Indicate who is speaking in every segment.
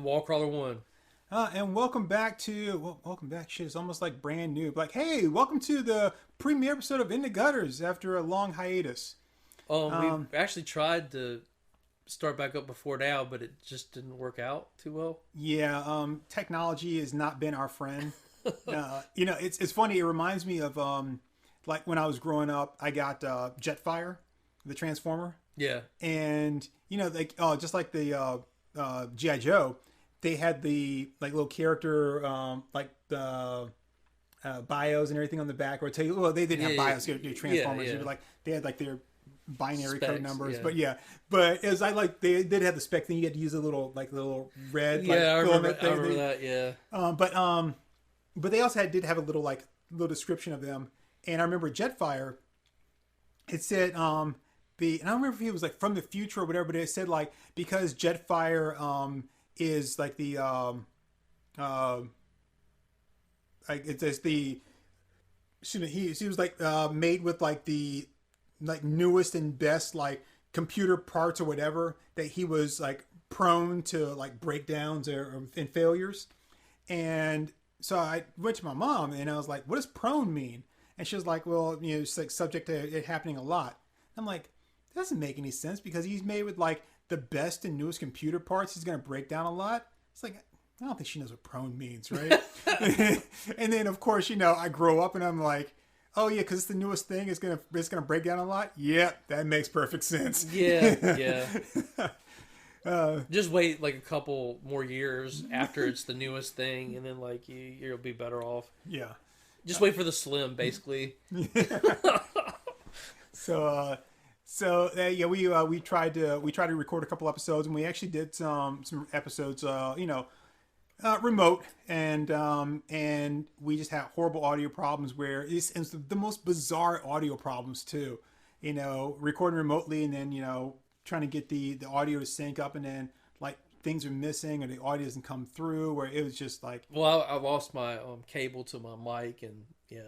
Speaker 1: and Wallcrawler One.
Speaker 2: And welcome back to, welcome back. Shit, it's almost like brand new. Like, hey, welcome to the premiere episode of In the Gutters after a long hiatus.
Speaker 1: We actually tried to start back up before now, but it just didn't work out too well.
Speaker 2: Yeah, technology has not been our friend. It's funny. It reminds me of like when I was growing up, I got Jetfire, the Transformer.
Speaker 1: Yeah.
Speaker 2: And like just like the G.I. Joe, they had the like little character like the bios and everything on the back. Or tell you, well, they didn't have bios. They're Transformers.
Speaker 1: Yeah.
Speaker 2: But like they had like their binary
Speaker 1: Specs,
Speaker 2: code numbers.
Speaker 1: yeah.
Speaker 2: But it was like they did have the spec thing. You had to use a little red.
Speaker 1: Yeah,
Speaker 2: like,
Speaker 1: I remember
Speaker 2: thing.
Speaker 1: that. Yeah.
Speaker 2: But they also did have a little description of them. And I remember Jetfire. It said and I don't remember if it was like from the future or whatever, but it said like because Jetfire is like the like it says the he was like made with like the like newest and best like computer parts or whatever, that he was like prone to like breakdowns and failures. And so I went to my mom and I was like, what does prone mean? And she was like, well, it's like subject to it happening a lot. I'm like, that doesn't make any sense because he's made with like the best and newest computer parts. He's going to break down a lot. It's like, I don't think she knows what prone means, right? And then of course, I grow up and I'm like, oh yeah, because it's the newest thing. It's gonna break down a lot. Yeah, that makes perfect sense.
Speaker 1: Yeah. Just wait like a couple more years after it's the newest thing, and then like you'll be better off.
Speaker 2: Yeah.
Speaker 1: Just wait for the slim, basically.
Speaker 2: We tried to record a couple episodes, and we actually did some episodes, remote, and we just had horrible audio problems where it's the most bizarre audio problems too. Recording remotely and then trying to get the audio to sync up, and then like things are missing or the audio doesn't come through, where it was just like,
Speaker 1: well, I lost my cable to my mic, and it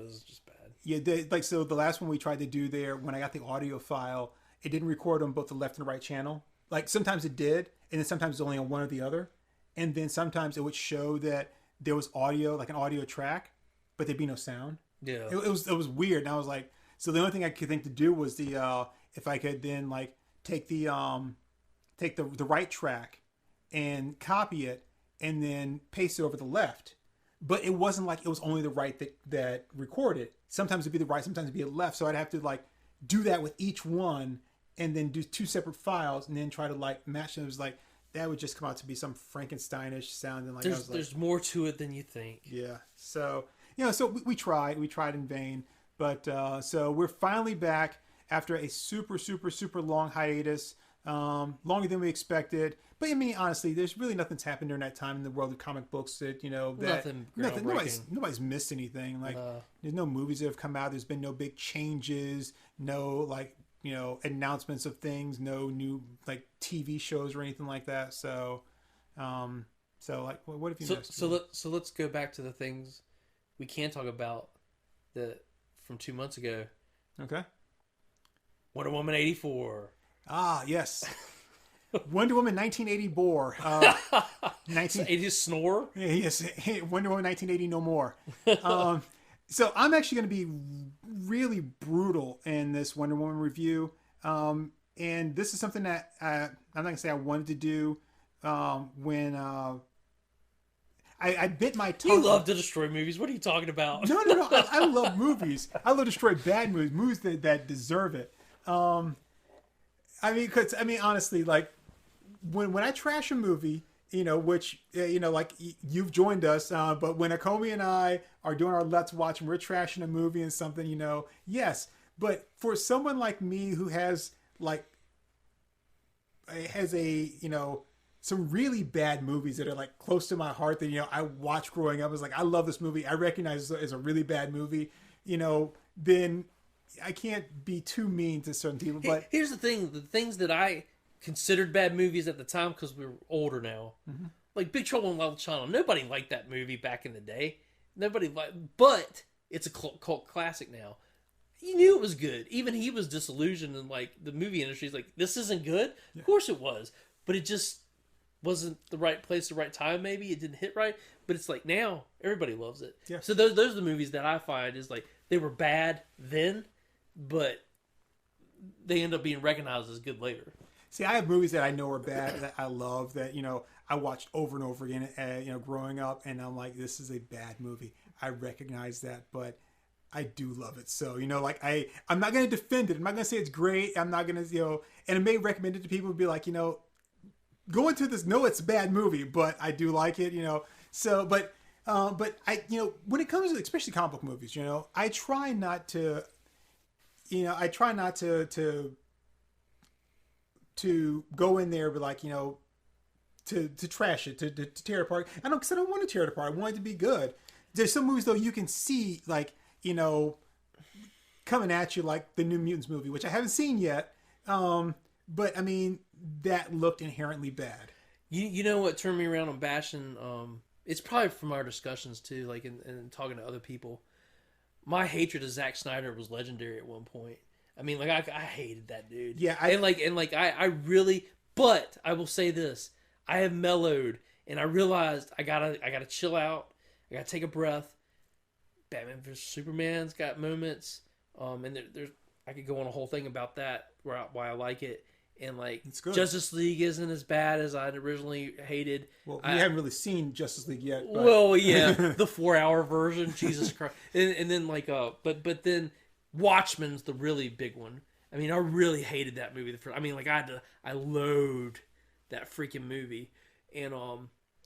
Speaker 1: was just bad.
Speaker 2: Yeah, so the last one we tried to do there, when I got the audio file, it didn't record on both the left and right channel. Like sometimes it did, and then sometimes it was only on one or the other. And then sometimes it would show that there was audio, like an audio track, but there'd be no sound.
Speaker 1: Yeah.
Speaker 2: It was weird. And I was like, so the only thing I could think to do was if I could then like take the right track and copy it and then paste it over the left. But it wasn't like it was only the right that recorded. Sometimes it'd be the right, sometimes it'd be the left. So I'd have to like do that with each one and then do two separate files and then try to like match them. It was like, that would just come out to be some Frankensteinish sound. And like,
Speaker 1: there's more to it than you think.
Speaker 2: Yeah. So, so we tried in vain, but, so we're finally back after a super, super, super long hiatus, longer than we expected. But I mean, honestly, there's really nothing's happened during that time in the world of comic books that,
Speaker 1: nothing.
Speaker 2: Nobody's missed anything. Like there's no movies that have come out. There's been no big changes, no like, announcements of things, no new like TV shows or anything like that. So, like, what have you missed?
Speaker 1: So let's go back to the things we can talk about from 2 months ago.
Speaker 2: Okay.
Speaker 1: Wonder Woman 84.
Speaker 2: Ah, yes. Wonder Woman 1980 bore.
Speaker 1: 80s snore?
Speaker 2: Yes. Wonder Woman 1980 no more. So I'm actually going to be really brutal in this Wonder Woman review. And this is something that I'm not going to say I wanted to do when I bit my tongue.
Speaker 1: You love to destroy movies. What are you talking about?
Speaker 2: No. I love movies. I love to destroy bad movies that deserve it. Honestly, like when I trash a movie, which, like you've joined us, but when Akomi and I are doing our Let's Watch and we're trashing a movie and something, yes. But for someone like me who has some really bad movies that are like close to my heart that, I watched growing up, I was like, I love this movie. I recognize it as a really bad movie, then I can't be too mean to certain people. But
Speaker 1: here's the thing: the things that I considered bad movies at the time, because we're older now, like Big Trouble in Little China. Nobody liked that movie back in the day. But it's a cult classic now. You knew it was good. Even he was disillusioned, and like the movie industry's like, this isn't good. Yeah. Of course it was, but it just wasn't the right place, the right time. Maybe it didn't hit right, but it's like now everybody loves it.
Speaker 2: Yeah.
Speaker 1: So those are the movies that I find is like they were bad then, but they end up being recognized as good later.
Speaker 2: See, I have movies that I know are bad that I love that, I watched over and over again, growing up, and I'm like, this is a bad movie. I recognize that, but I do love it. So, I'm not going to defend it. I'm not going to say it's great. I'm not going to, and I may recommend it to people and be like, go into this, no, it's a bad movie, but I do like it, So, but I, when it comes to especially comic book movies, I try not to, to go in there, but like, to trash it, to tear it apart. Because I don't want to tear it apart. I want it to be good. There's some movies though you can see like, coming at you like the New Mutants movie, which I haven't seen yet. But I mean, that looked inherently bad.
Speaker 1: You know what turned me around on bashing? It's probably from our discussions too, like and talking to other people. My hatred of Zack Snyder was legendary at one point. I mean, like I hated that dude.
Speaker 2: Yeah,
Speaker 1: I really. But I will say this: I have mellowed, and I realized I gotta chill out. I gotta take a breath. Batman vs Superman's got moments, and there's I could go on a whole thing about that why I like it, and like
Speaker 2: it's good.
Speaker 1: Justice League isn't as bad as I'd originally hated.
Speaker 2: Well, we haven't really seen Justice League yet. But...
Speaker 1: Well, yeah, the 4-hour version, Jesus Christ, and then like but then Watchmen's the really big one. I mean, I really hated that movie. I mean, like I loathed that freaking movie, and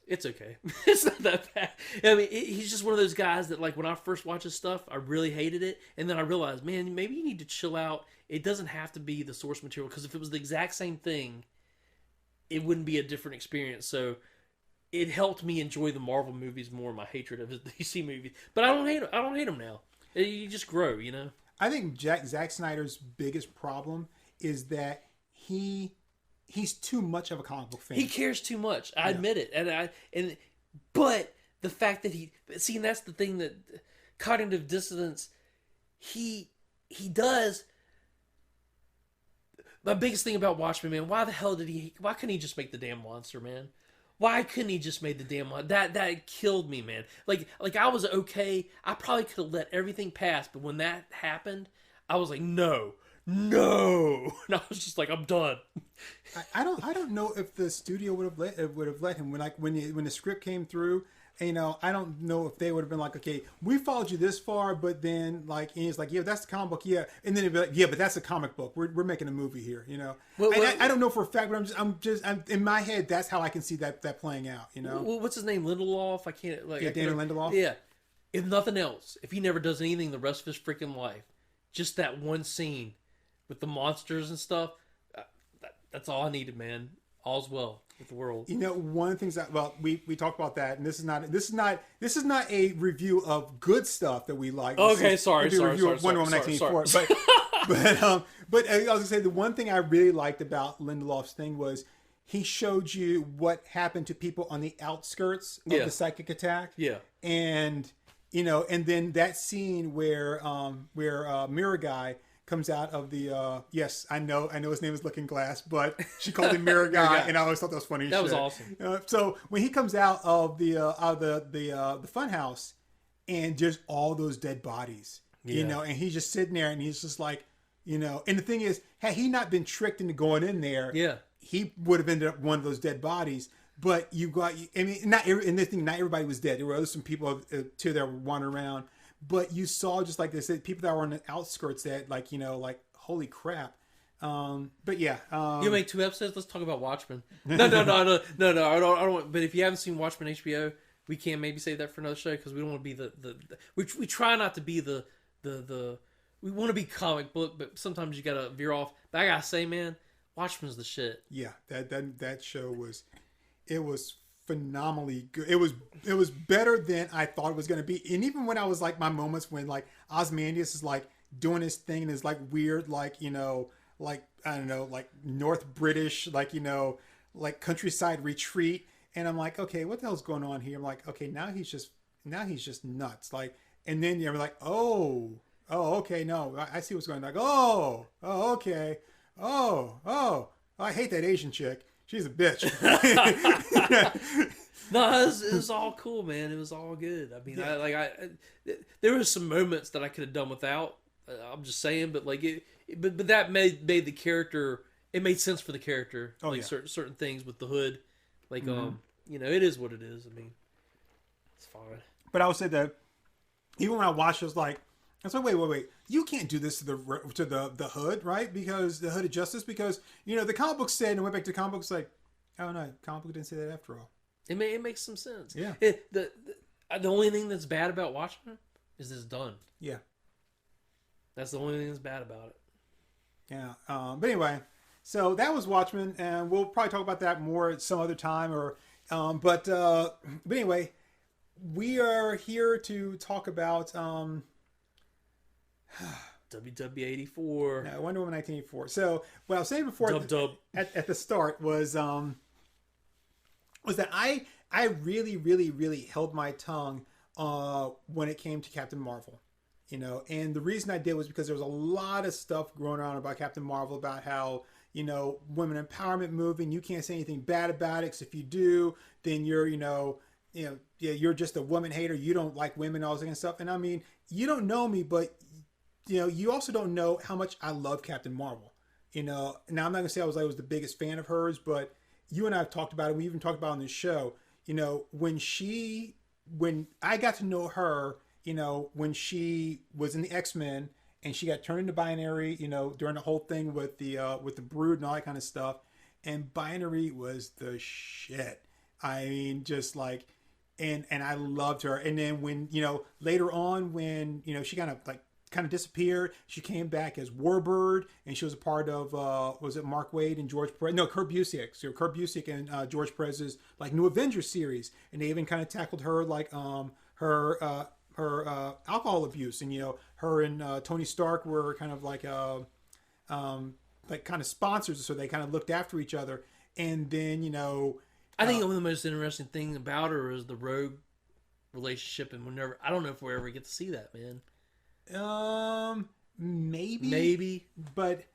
Speaker 1: it's okay. It's not that bad. I mean, he's just one of those guys that, like, when I first watched his stuff, I really hated it. And then I realized, man, maybe you need to chill out. It doesn't have to be the source material. Because if it was the exact same thing, it wouldn't be a different experience. So it helped me enjoy the Marvel movies more, my hatred of his DC movies. But I don't hate them now. You just grow,
Speaker 2: I think Zack Snyder's biggest problem is that he's too much of a comic book fan.
Speaker 1: He cares too much. I admit it. But the fact that and that's the thing, that cognitive dissonance, he does. My biggest thing about Watchmen, man, why couldn't he just make the damn monster, man? Why couldn't he just make the damn monster? That killed me, man. Like I was okay. I probably could have let everything pass, but when that happened, I was like, no. And I was just like, I'm done.
Speaker 2: I don't know if the studio would have let him when the script came through. I don't know if they would have been like, okay, we followed you this far, but then like, and he's like, yeah, that's the comic book, yeah, and then it'd be like, yeah, but that's a comic book. We're making a movie here, I don't know for a fact, but I'm in my head, that's how I can see that playing out,
Speaker 1: Well, what's his name? Lindelof? I can't like.
Speaker 2: Yeah, Damon Lindelof.
Speaker 1: Yeah. If nothing else, if he never does anything the rest of his freaking life, just that one scene with the monsters and stuff, that's all I needed, man. All's well with the world.
Speaker 2: One of the things that, well, we talked about that, and this is not a review of good stuff that we like.
Speaker 1: Okay, sorry.
Speaker 2: Wonder Woman 1984. But I was gonna say the one thing I really liked about Lindelof's thing was he showed you what happened to people on the outskirts of the psychic attack.
Speaker 1: Yeah,
Speaker 2: and and then that scene where Mirror Guy comes out of the yes, I know his name is Looking Glass, but she called him Mirror Guy, and I always thought that was funny.
Speaker 1: That was awesome.
Speaker 2: So when he comes out of the funhouse, and just all those dead bodies, and he's just sitting there, and he's just like, and the thing is, had he not been tricked into going in there, he would have ended up one of those dead bodies. But not everybody was dead. There were some people too that were wandering around. But you saw, just like they said, people that were on the outskirts that, like, holy crap. But yeah.
Speaker 1: You make 2 episodes? Let's talk about Watchmen. No. I don't. But if you haven't seen Watchmen HBO, we can maybe save that for another show, because we don't want to be we try not to be the we want to be comic book, but sometimes you gotta veer off. But I gotta say, man, Watchmen's the shit.
Speaker 2: Yeah, that show was phenomenally good. It was better than I thought it was going to be. And even when I was like, my moments when like Ozymandias is like doing his thing and is like weird, like, like, I don't know, like North British, like, like countryside retreat. And I'm like, okay, what the hell's going on here? I'm like, okay, now he's just nuts. Like, and then you're like, oh, okay, no, I see what's going on. Like, okay. Oh, I hate that Asian chick. She's a bitch.
Speaker 1: No, it was all cool, man. It was all good. I mean,
Speaker 2: Yeah.
Speaker 1: there was some moments that I could have done without. I'm just saying, but but that made the character. It made sense for the character.
Speaker 2: Oh,
Speaker 1: like
Speaker 2: yeah.
Speaker 1: certain things with the hood, like it is what it is. I mean, it's fine.
Speaker 2: But I would say that even when I watched, it was like, I was like, wait, you can't do this to the hood, right? Because the hood of justice, because the comic book said, and went back to the comic books, like, oh no, comic book didn't say that after all.
Speaker 1: It makes some sense.
Speaker 2: Yeah.
Speaker 1: The only thing that's bad about Watchmen is it's done.
Speaker 2: Yeah.
Speaker 1: That's the only thing that's bad about it.
Speaker 2: Yeah. But anyway, so that was Watchmen, and we'll probably talk about that more at some other time. But anyway, we are here to talk about
Speaker 1: WW84.
Speaker 2: no, Wonder Woman 1984. So what I was saying before at the start was that I really, really, really held my tongue when it came to Captain Marvel. And the reason I did was because there was a lot of stuff going on about Captain Marvel, about how, women empowerment movement, you can't say anything bad about it, because if you do, then you're, you're just a woman hater, you don't like women, all this kind of stuff. And I mean, you don't know me, but, you also don't know how much I love Captain Marvel. Now I'm not going to say I was the biggest fan of hers, but you and I have talked about it, we even talked about it on this show, when I got to know her, when she was in the X-Men and she got turned into Binary, during the whole thing with the Brood and all that kind of stuff. And Binary was the shit. I mean, just like, and I loved her. And then when, later on when, she kind of disappeared, she came back as Warbird, and she was a part of, was it Mark Waid and George Perez? No, Kurt Busiek. So Kurt Busiek and George Perez's like New Avengers series. And they even kind of tackled her like, her alcohol abuse, and her and Tony Stark were kind of like kind of sponsors, so they kind of looked after each other. And then
Speaker 1: I think one of the most interesting things about her is the rogue relationship, and I don't know if we'll ever get to see that, man.
Speaker 2: Maybe, but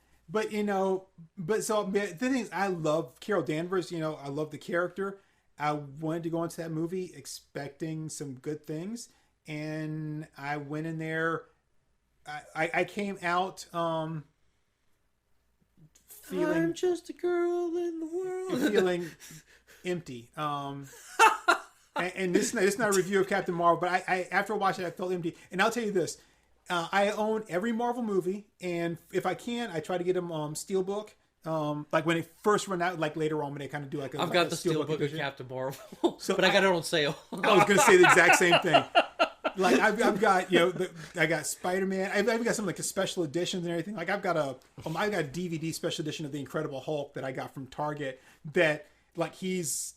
Speaker 2: so the thing is, I love Carol Danvers. I love the character. I wanted to go into that movie expecting some good things, and I went in there. I came out feeling,
Speaker 1: I'm just a girl in the world,
Speaker 2: feeling empty. And this is not a review of Captain Marvel, but I after watching it, I felt empty. And I'll tell you this. I own every Marvel movie, and if I can, I try to get them Steelbook. Like when it first run out, like later on when they kind of do like a,
Speaker 1: I've got the Steelbook of Captain Marvel,
Speaker 2: so
Speaker 1: but I got it on sale.
Speaker 2: I was going to say the exact same thing. Like I've got I got Spider-Man. I've got some like special editions and everything. Like I've got a DVD special edition of the Incredible Hulk that I got from Target. That like it's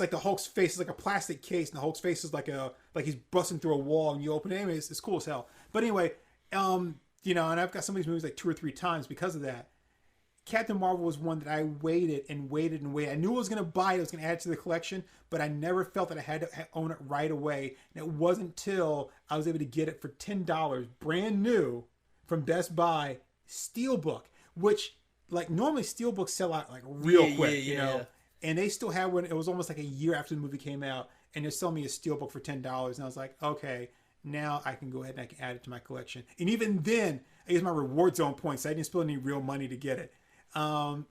Speaker 2: like the Hulk's face is like a plastic case, and the Hulk's face is like he's busting through a wall, and you open it. Anyway, it's cool as hell. But anyway, and I've got some of these movies like 2 or 3 times because of that. Captain Marvel was one that I waited and waited and waited. I knew I was going to buy it. I was going to add it to the collection, but I never felt that I had to own it right away. And it wasn't until I was able to get it for $10, brand new, from Best Buy, Steelbook, which like normally Steelbooks sell out like real quick, you know. And they still had one. It was almost like a year after the movie came out, and they're selling me a Steelbook for $10. And I was like, okay, now I can go ahead and I can add it to my collection. And even then, I used my reward zone points. So I didn't spend any real money to get it.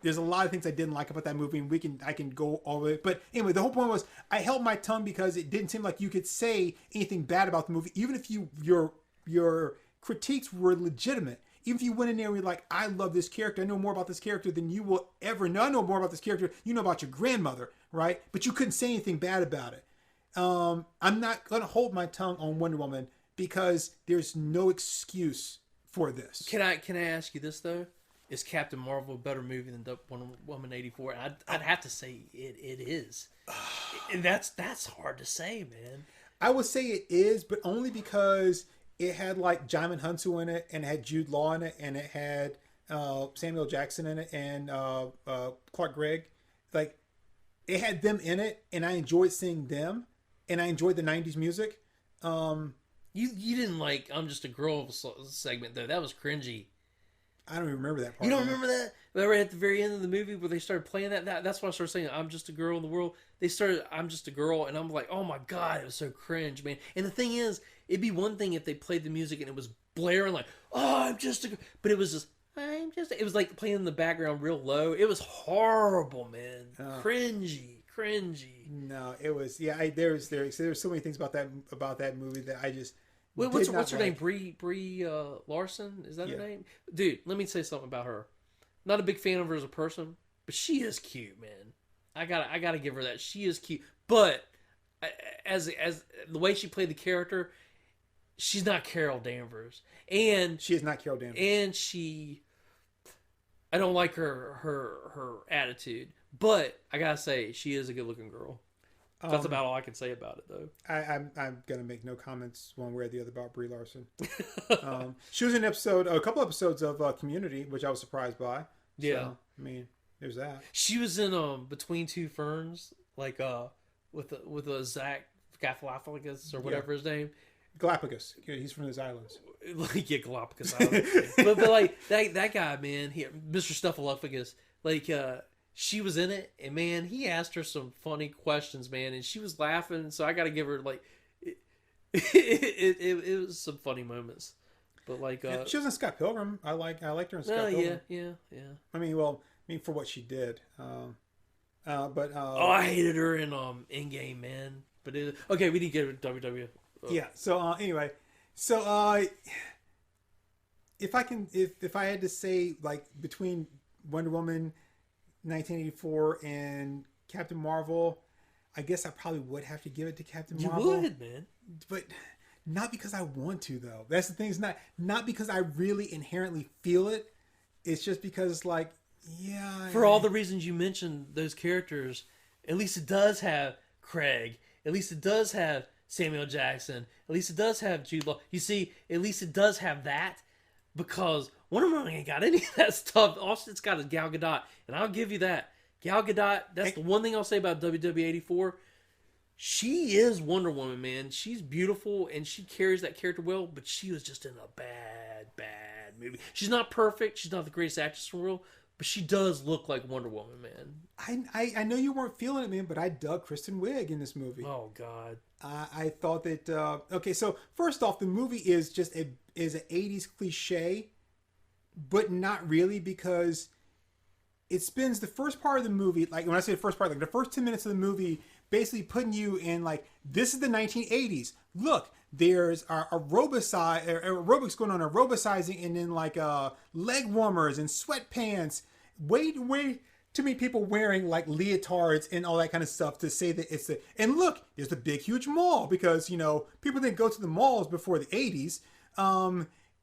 Speaker 2: There's a lot of things I didn't like about that movie, and I can go over it. But anyway, the whole point was I held my tongue because it didn't seem like you could say anything bad about the movie, even if your critiques were legitimate. Even if you went in there and you're like, I love this character, I know more about this character than you will ever know. I know more about this character, you know about your grandmother, right? But you couldn't say anything bad about it. I'm not going to hold my tongue on Wonder Woman because there's no excuse for this.
Speaker 1: Can I ask you this though? Is Captain Marvel a better movie than Wonder Woman 84? I'd have to say it is. And that's hard to say, man.
Speaker 2: I would say it is, but only because it had like Jaimin Hunsu in it, and it had Jude Law in it, and it had Samuel Jackson in it, and Clark Gregg. Like, it had them in it, and I enjoyed seeing them, and I enjoyed the 90s music.
Speaker 1: You didn't like I'm Just a Girl segment, though. That was cringy.
Speaker 2: I don't even remember that part.
Speaker 1: You don't remember that? Right at the very end of the movie where they started playing that's why I started saying, I'm just a girl in the world. They started, I'm just a girl, and I'm like, oh my God, it was so cringe, man. And the thing is, it'd be one thing if they played the music and it was blaring like, oh, I'm just a girl. But it was just, it was like playing in the background real low. It was horrible, man. Cringy.
Speaker 2: No, it was, there's so many things about that movie that I just...
Speaker 1: What's her name? Brie Larson? Is that her name? Dude, let me say something about her. Not a big fan of her as a person, but she is cute, man. I gotta give her that. She is cute, but as the way she played the character, she's not Carol Danvers, and
Speaker 2: she is not Carol Danvers,
Speaker 1: and I don't like her attitude, but I gotta say she is a good looking girl. That's about all I can say about it, though.
Speaker 2: I'm gonna make no comments one way or the other about Brie Larson. She was in a couple episodes of Community, which I was surprised by.
Speaker 1: Yeah,
Speaker 2: so, I mean, there's that.
Speaker 1: She was in Between Two Ferns, like with a Zach Galifianakis or whatever his name.
Speaker 2: Galapagos. He's from those islands.
Speaker 1: Like Galapagos Islands. but like that guy, man, Mr. Snuffleupagus, like. She was in it, and man, he asked her some funny questions, man, and she was laughing. So I got to give her like, it was some funny moments, but like
Speaker 2: she was in Scott Pilgrim. I liked her in Scott Pilgrim.
Speaker 1: Yeah.
Speaker 2: I mean, for what she did,
Speaker 1: I hated her in Endgame, man. But okay, we didn't get WW.
Speaker 2: Yeah. So anyway, if I had to say like between Wonder Woman 1984 and Captain Marvel, I guess I probably would have to give it to Captain Marvel.
Speaker 1: You would, man.
Speaker 2: But not because I want to, though. That's the thing. It's not because I really inherently feel it. It's just because, like, yeah.
Speaker 1: For all the reasons you mentioned, those characters, at least it does have Craig. At least it does have Samuel Jackson. At least it does have Jude Law. You see, at least it does have that, because Wonder Woman ain't got any of that stuff. All it's got is Gal Gadot, and I'll give you that. Gal Gadot, that's the one thing I'll say about WW84. She is Wonder Woman, man. She's beautiful, and she carries that character well, but she was just in a bad movie. She's not perfect. She's not the greatest actress in the world, but she does look like Wonder Woman, man.
Speaker 2: I know you weren't feeling it, man, but I dug Kristen Wiig in this movie.
Speaker 1: Oh, God.
Speaker 2: I thought that... okay, so first off, the movie is just is an 80s cliche, but not really, because it spends the first part of the movie, like when I say the first part, like the first 10 minutes of the movie, basically putting you in like, this is the 1980s. Look, there's aerobics going on, aerobicizing, and then like leg warmers and sweatpants. Way too many people wearing like leotards and all that kind of stuff to say that it's and look, there's the big huge mall, because people didn't go to the malls before the 80s.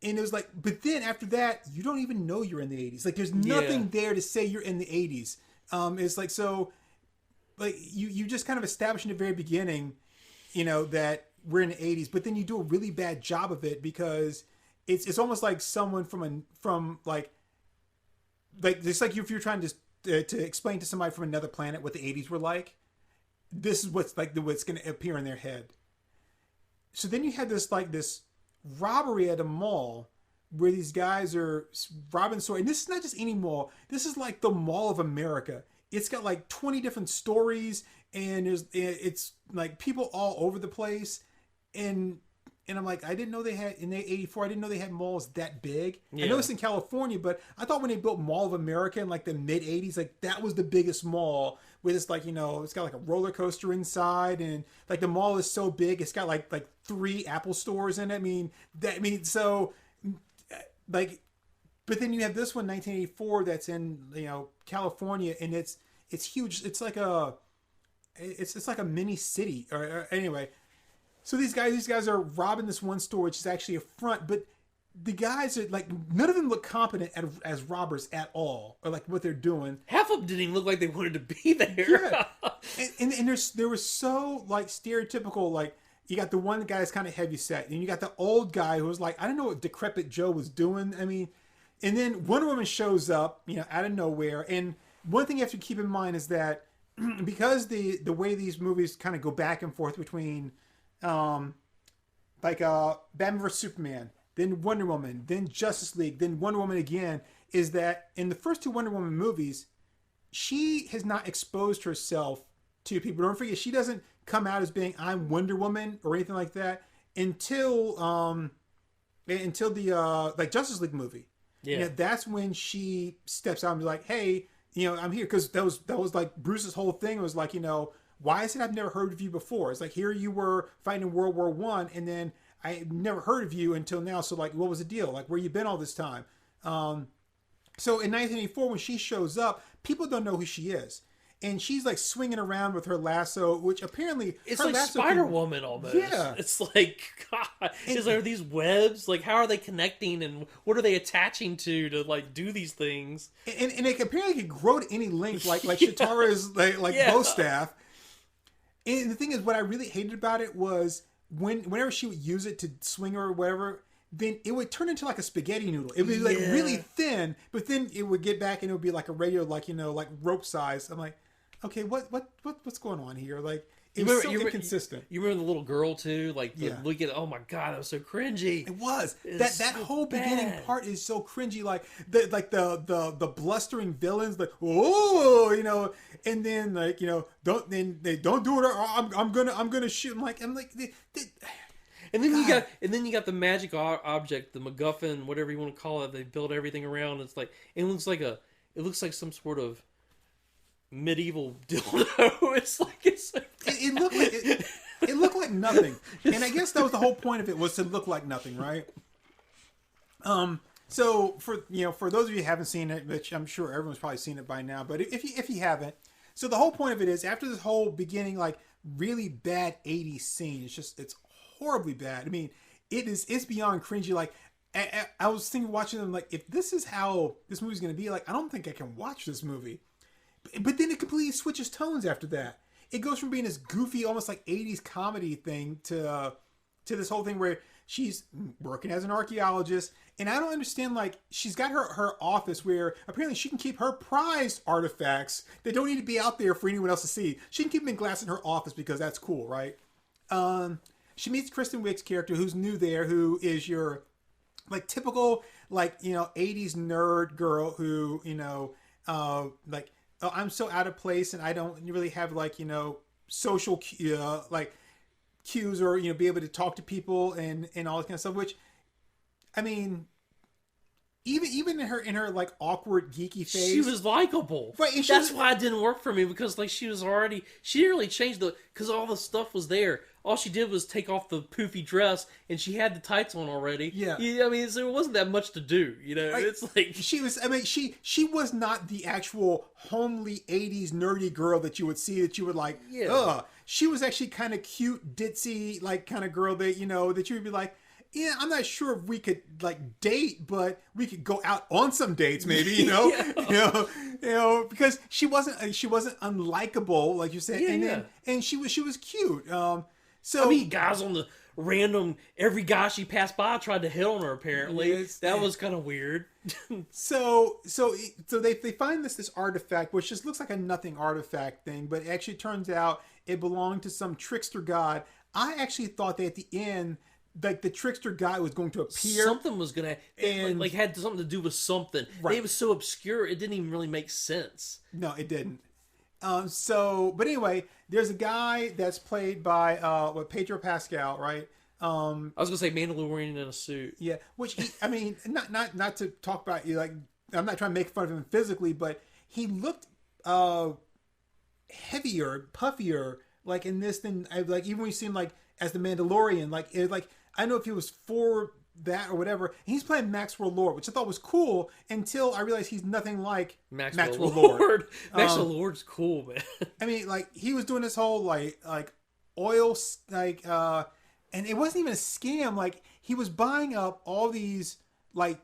Speaker 2: And it was like, but then after that, you don't even know you're in the 80s. Like, there's nothing there to say you're in the 80s. It's like, so, like, you just kind of establish in the very beginning, that we're in the 80s, but then you do a really bad job of it, because it's almost like someone from just like if you're trying to explain to somebody from another planet what the 80s were like, this is what's going to appear in their head. So then you have this robbery at a mall where these guys are robbing stores, and this is not just any mall. This is like the Mall of America. It's got like 20 different stories, and it's like people all over the place, and I'm like, I didn't know they had in the 84. I didn't know they had malls that big. Yeah. I know it's in California, but I thought when they built Mall of America in like the mid 80s, like that was the biggest mall. With it's like it's got like a roller coaster inside, and like the mall is so big, it's got like 3 Apple stores in it. So like, but then you have this one, 1984, that's in California, and it's huge. It's like it's like a mini city, or anyway. So these guys are robbing this one store, which is actually a front, but the guys are like, none of them look competent as robbers at all, or like what they're doing.
Speaker 1: Half of them didn't even look like they wanted to be there.
Speaker 2: Yeah. and there was so like stereotypical, like you got the one guy that's kind of heavy set, and you got the old guy who was like, I don't know what decrepit Joe was doing. I mean, and then Wonder Woman shows up, out of nowhere. And one thing you have to keep in mind is that because the way these movies kind of go back and forth between Batman vs Superman then Wonder Woman, then Justice League, then Wonder Woman again, is that in the first two Wonder Woman movies, she has not exposed herself to people. Don't forget, she doesn't come out as being I'm Wonder Woman or anything like that until the like Justice League movie.
Speaker 1: Yeah,
Speaker 2: you know, that's when she steps out and be like, hey, you know, I'm here, because that was like Bruce's whole thing was like, you know, why is it I've never heard of you before? It's like, here you were fighting in World War One, and then I never heard of you until now. So like, what was the deal? Like, where you been all this time? So in 1984, when she shows up, people don't know who she is. And she's like swinging around with her lasso, which apparently
Speaker 1: it's like Spider-Woman almost.
Speaker 2: Yeah,
Speaker 1: it's like, God, is there these webs? Like, how are they connecting, and what are they attaching to like do these things?
Speaker 2: And it apparently can grow to any length, like Chitara's like bow staff. And the thing is, what I really hated about it was whenever she would use it to swing or whatever, then it would turn into like a spaghetti noodle. It would be like really thin, but then it would get back and it would be like a regular, like, you know, like rope size. I'm like, okay, what's going on here? Like, it was so inconsistent.
Speaker 1: You remember the little girl too? Like, look at, oh my God, that was so cringy.
Speaker 2: It was. That so whole beginning part is so cringy. Like the blustering villains, like, oh, you know, and then like, you know, don't do it, or I'm gonna shoot. I'm like, and then you got the magic object, the MacGuffin, whatever you want to call it. They build everything around. It's like, it looks like some sort of medieval dildo. It looked like nothing, and I guess that was the whole point of it, was to look like nothing, right? So for those of you who haven't seen it, which I'm sure everyone's probably seen it by now, but if you haven't, so the whole point of it is, after this whole beginning like really bad 80s scene, it's horribly bad. I mean, it's beyond cringy. Like, I was thinking, watching them, like, if this is how this movie's going to be, like, I don't think I can watch this movie. But then it completely switches tones after that. It goes from being this goofy, almost like 80s comedy thing to this whole thing where she's working as an archaeologist. And I don't understand, like, she's got her office where apparently she can keep her prized artifacts that don't need to be out there for anyone else to see. She can keep them in glass in her office because that's cool, right? She meets Kristen Wiig's character, who's new there, who is your, like, typical, like, you know, 80s nerd girl who, you know, like, oh, I'm so out of place and I don't really have, like, you know, social like cues, or, you know, be able to talk to people and all that kind of stuff, which, I mean, even in her like awkward geeky phase,
Speaker 1: she was likable.
Speaker 2: Right,
Speaker 1: that's why it didn't work for me, because like she didn't really change because all the stuff was there. All she did was take off the poofy dress, and she had the tights on already.
Speaker 2: Yeah,
Speaker 1: I mean, so it wasn't that much to do. You know,
Speaker 2: right.
Speaker 1: It's like
Speaker 2: she was. I mean, she was not the actual homely 80s nerdy girl that you would see, that you would like.
Speaker 1: Yeah.
Speaker 2: Ugh. She was actually kind of cute, ditzy, like kind of girl that, you know, that you would be like, yeah, I'm not sure if we could like date, but we could go out on some dates, maybe, you know, you know, because she wasn't unlikable, like you said, and she was cute. So
Speaker 1: I mean, guys on the random, every guy she passed by tried to hit on her. Apparently, that was kind of weird.
Speaker 2: so they find this artifact, which just looks like a nothing artifact thing, but it actually turns out it belonged to some trickster god. I actually thought that at the end, like, the trickster guy was going to appear.
Speaker 1: Something was gonna, and like had something to do with something. Right. It was so obscure, it didn't even really make sense.
Speaker 2: No, it didn't. But anyway, there's a guy that's played by Pedro Pascal, right?
Speaker 1: I was gonna say Mandalorian in a suit.
Speaker 2: Yeah, which I mean, not to talk about you, like, I'm not trying to make fun of him physically, but he looked heavier, puffier, like in this than like even when you see him like as the Mandalorian, like I don't know if he was for that or whatever. And he's playing Maxwell Lord, which I thought was cool until I realized he's nothing like Maxwell Lord.
Speaker 1: Maxwell Lord's cool, man.
Speaker 2: I mean, like, he was doing this whole like oil, like, and it wasn't even a scam. Like, he was buying up all these like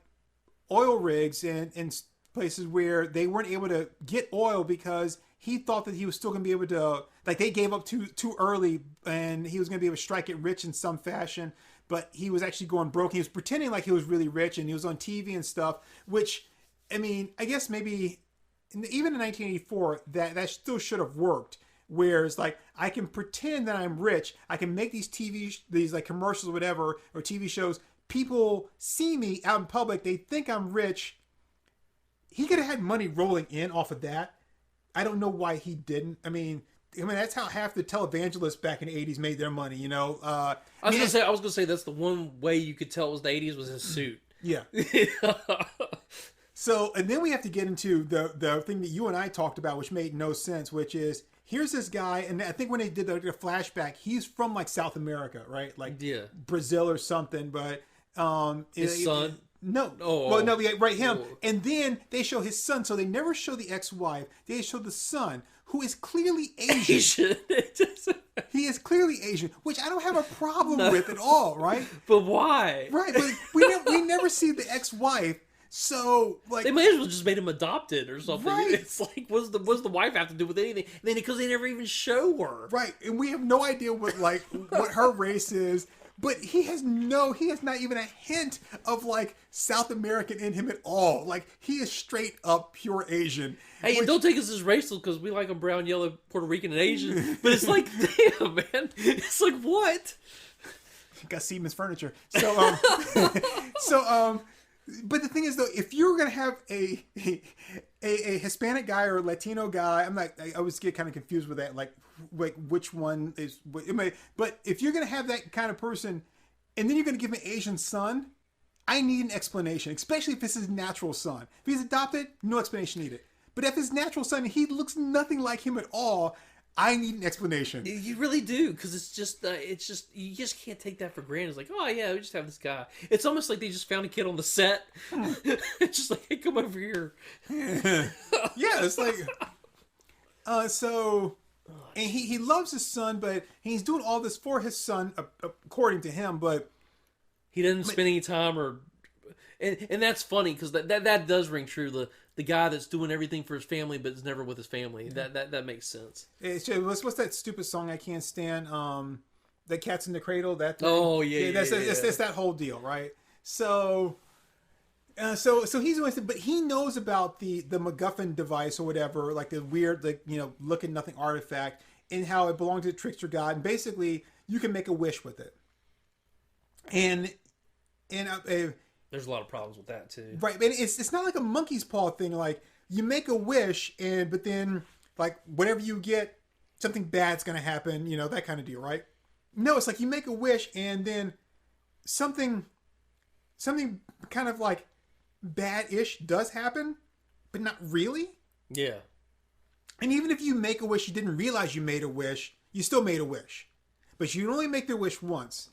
Speaker 2: oil rigs in places where they weren't able to get oil because he thought that he was still going to be able to, like, they gave up too early and he was going to be able to strike it rich in some fashion, but he was actually going broke. He was pretending like he was really rich and he was on TV and stuff, which, I mean, I guess maybe even in 1984, that still should have worked. Whereas, like, I can pretend that I'm rich. I can make these like commercials or whatever, or TV shows. people see me out in public, they think I'm rich. He could have had money rolling in off of that. I don't know why he didn't. I mean, that's how half the televangelists back in the 80s made their money, you know.
Speaker 1: I was gonna say that's the one way you could tell it was the 80s was his suit.
Speaker 2: Yeah. So, and then we have to get into the thing that you and I talked about, which made no sense, which is, here's this guy, and I think when they did the flashback, he's from like South America, right? Like Brazil or something, but
Speaker 1: his son.
Speaker 2: No.
Speaker 1: Oh.
Speaker 2: Well, no, right, him. Oh. And then they show his son, so they never show the ex-wife. They show the son, who is clearly Asian. He is clearly Asian, which I don't have a problem with at all, right?
Speaker 1: But why?
Speaker 2: Right, but we never see the ex-wife. So, like,
Speaker 1: they may as well just made him adopted or something.
Speaker 2: Right.
Speaker 1: It's like, what does the wife have to do with anything? And then because they never even show her.
Speaker 2: Right, and we have no idea what her race is. But he has not even a hint of like South American in him at all. Like, he is straight up pure Asian.
Speaker 1: Hey, and don't take us as racial because we like them brown, yellow, Puerto Rican, and Asian. But it's like, damn, man. It's like, what?
Speaker 2: Got Siemens furniture. So, but the thing is though, if you're gonna have a Hispanic guy or a Latino guy, I always get kind of confused with that. Like which one is? But if you're gonna have that kind of person, and then you're gonna give him an Asian son, I need an explanation. Especially if it's his natural son. If he's adopted, no explanation needed. But if his natural son, he looks nothing like him at all, I need an explanation.
Speaker 1: You really do, because it's just you just can't take that for granted. It's like, oh yeah, we just have this guy. It's almost like they just found a kid on the set. It's just like, hey, come over here.
Speaker 2: Yeah, it's like, so, and he loves his son, but he's doing all this for his son, according to him, but
Speaker 1: he doesn't spend any time and that's funny because that does ring true. The guy that's doing everything for his family but is never with his family. That makes sense.
Speaker 2: What's that stupid song I can't stand? The Cat's in the Cradle. That thing?
Speaker 1: Oh yeah.
Speaker 2: That's that whole deal, right? So he's always, but he knows about the MacGuffin device or whatever, like the weird, like, you know, looking nothing artifact, and how it belonged to the trickster god, and basically you can make a wish with it. And
Speaker 1: there's a lot of problems with that too.
Speaker 2: Right, and it's not like a monkey's paw thing. Like, you make a wish, but then like whatever you get, something bad's gonna happen. You know, that kind of deal, right? No, it's like you make a wish, and then something kind of like bad-ish does happen, but not really.
Speaker 1: Yeah.
Speaker 2: And even if you make a wish, you didn't realize you made a wish, you still made a wish, but you only make the wish once.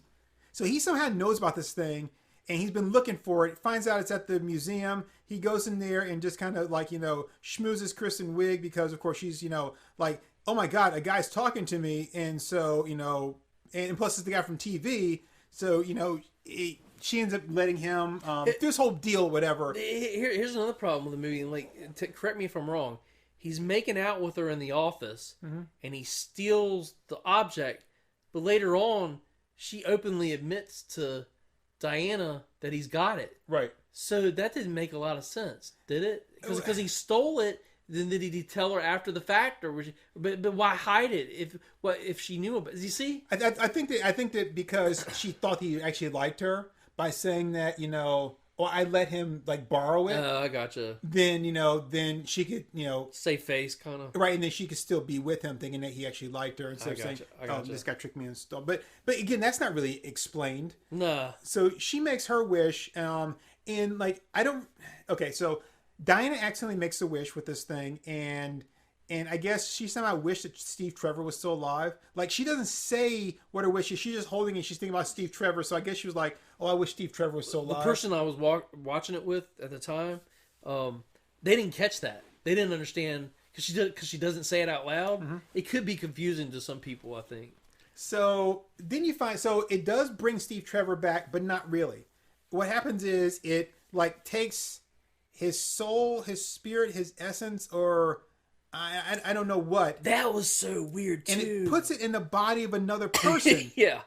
Speaker 2: So he somehow knows about this thing. And he's been looking for it, finds out it's at the museum. He goes in there and just kind of like, you know, schmoozes Kristen Wiig because, of course, she's, you know, like, oh my God, a guy's talking to me. And so, you know, and plus it's the guy from TV. So, you know, she ends up letting him do this whole deal, whatever.
Speaker 1: Here's another problem with the movie. Like, correct me if I'm wrong. He's making out with her in the office, and he steals the object. But later on, she openly admits to Diana that he's got it.
Speaker 2: Right.
Speaker 1: So that didn't make a lot of sense, did it? Because he stole it, then did he tell her after the fact, or was she, but why hide it if she knew about it? You see?
Speaker 2: I think that because she thought he actually liked her by saying that, you know, well, I let him like borrow it.
Speaker 1: I gotcha.
Speaker 2: Then, you know, then she could, you know,
Speaker 1: save face kind of.
Speaker 2: Right, and then she could still be with him thinking that he actually liked her instead of saying, oh, this guy tricked me and stuff. But again, that's not really explained.
Speaker 1: Nah.
Speaker 2: So she makes her wish, and like, so Diana accidentally makes a wish with this thing, and I guess she somehow wished that Steve Trevor was still alive. Like, she doesn't say what her wish is. She's just holding it. She's thinking about Steve Trevor. So I guess she was like, oh, I wish Steve Trevor was still alive.
Speaker 1: The person I was watching it with at the time, they didn't catch that. They didn't understand because she doesn't say it out loud. Mm-hmm. It could be confusing to some people, I think.
Speaker 2: So then you find, so it does bring Steve Trevor back, but not really. What happens is it like takes his soul, his spirit, his essence, or I don't know what.
Speaker 1: That was so weird too.
Speaker 2: And it puts it in the body of another person.
Speaker 1: Yeah.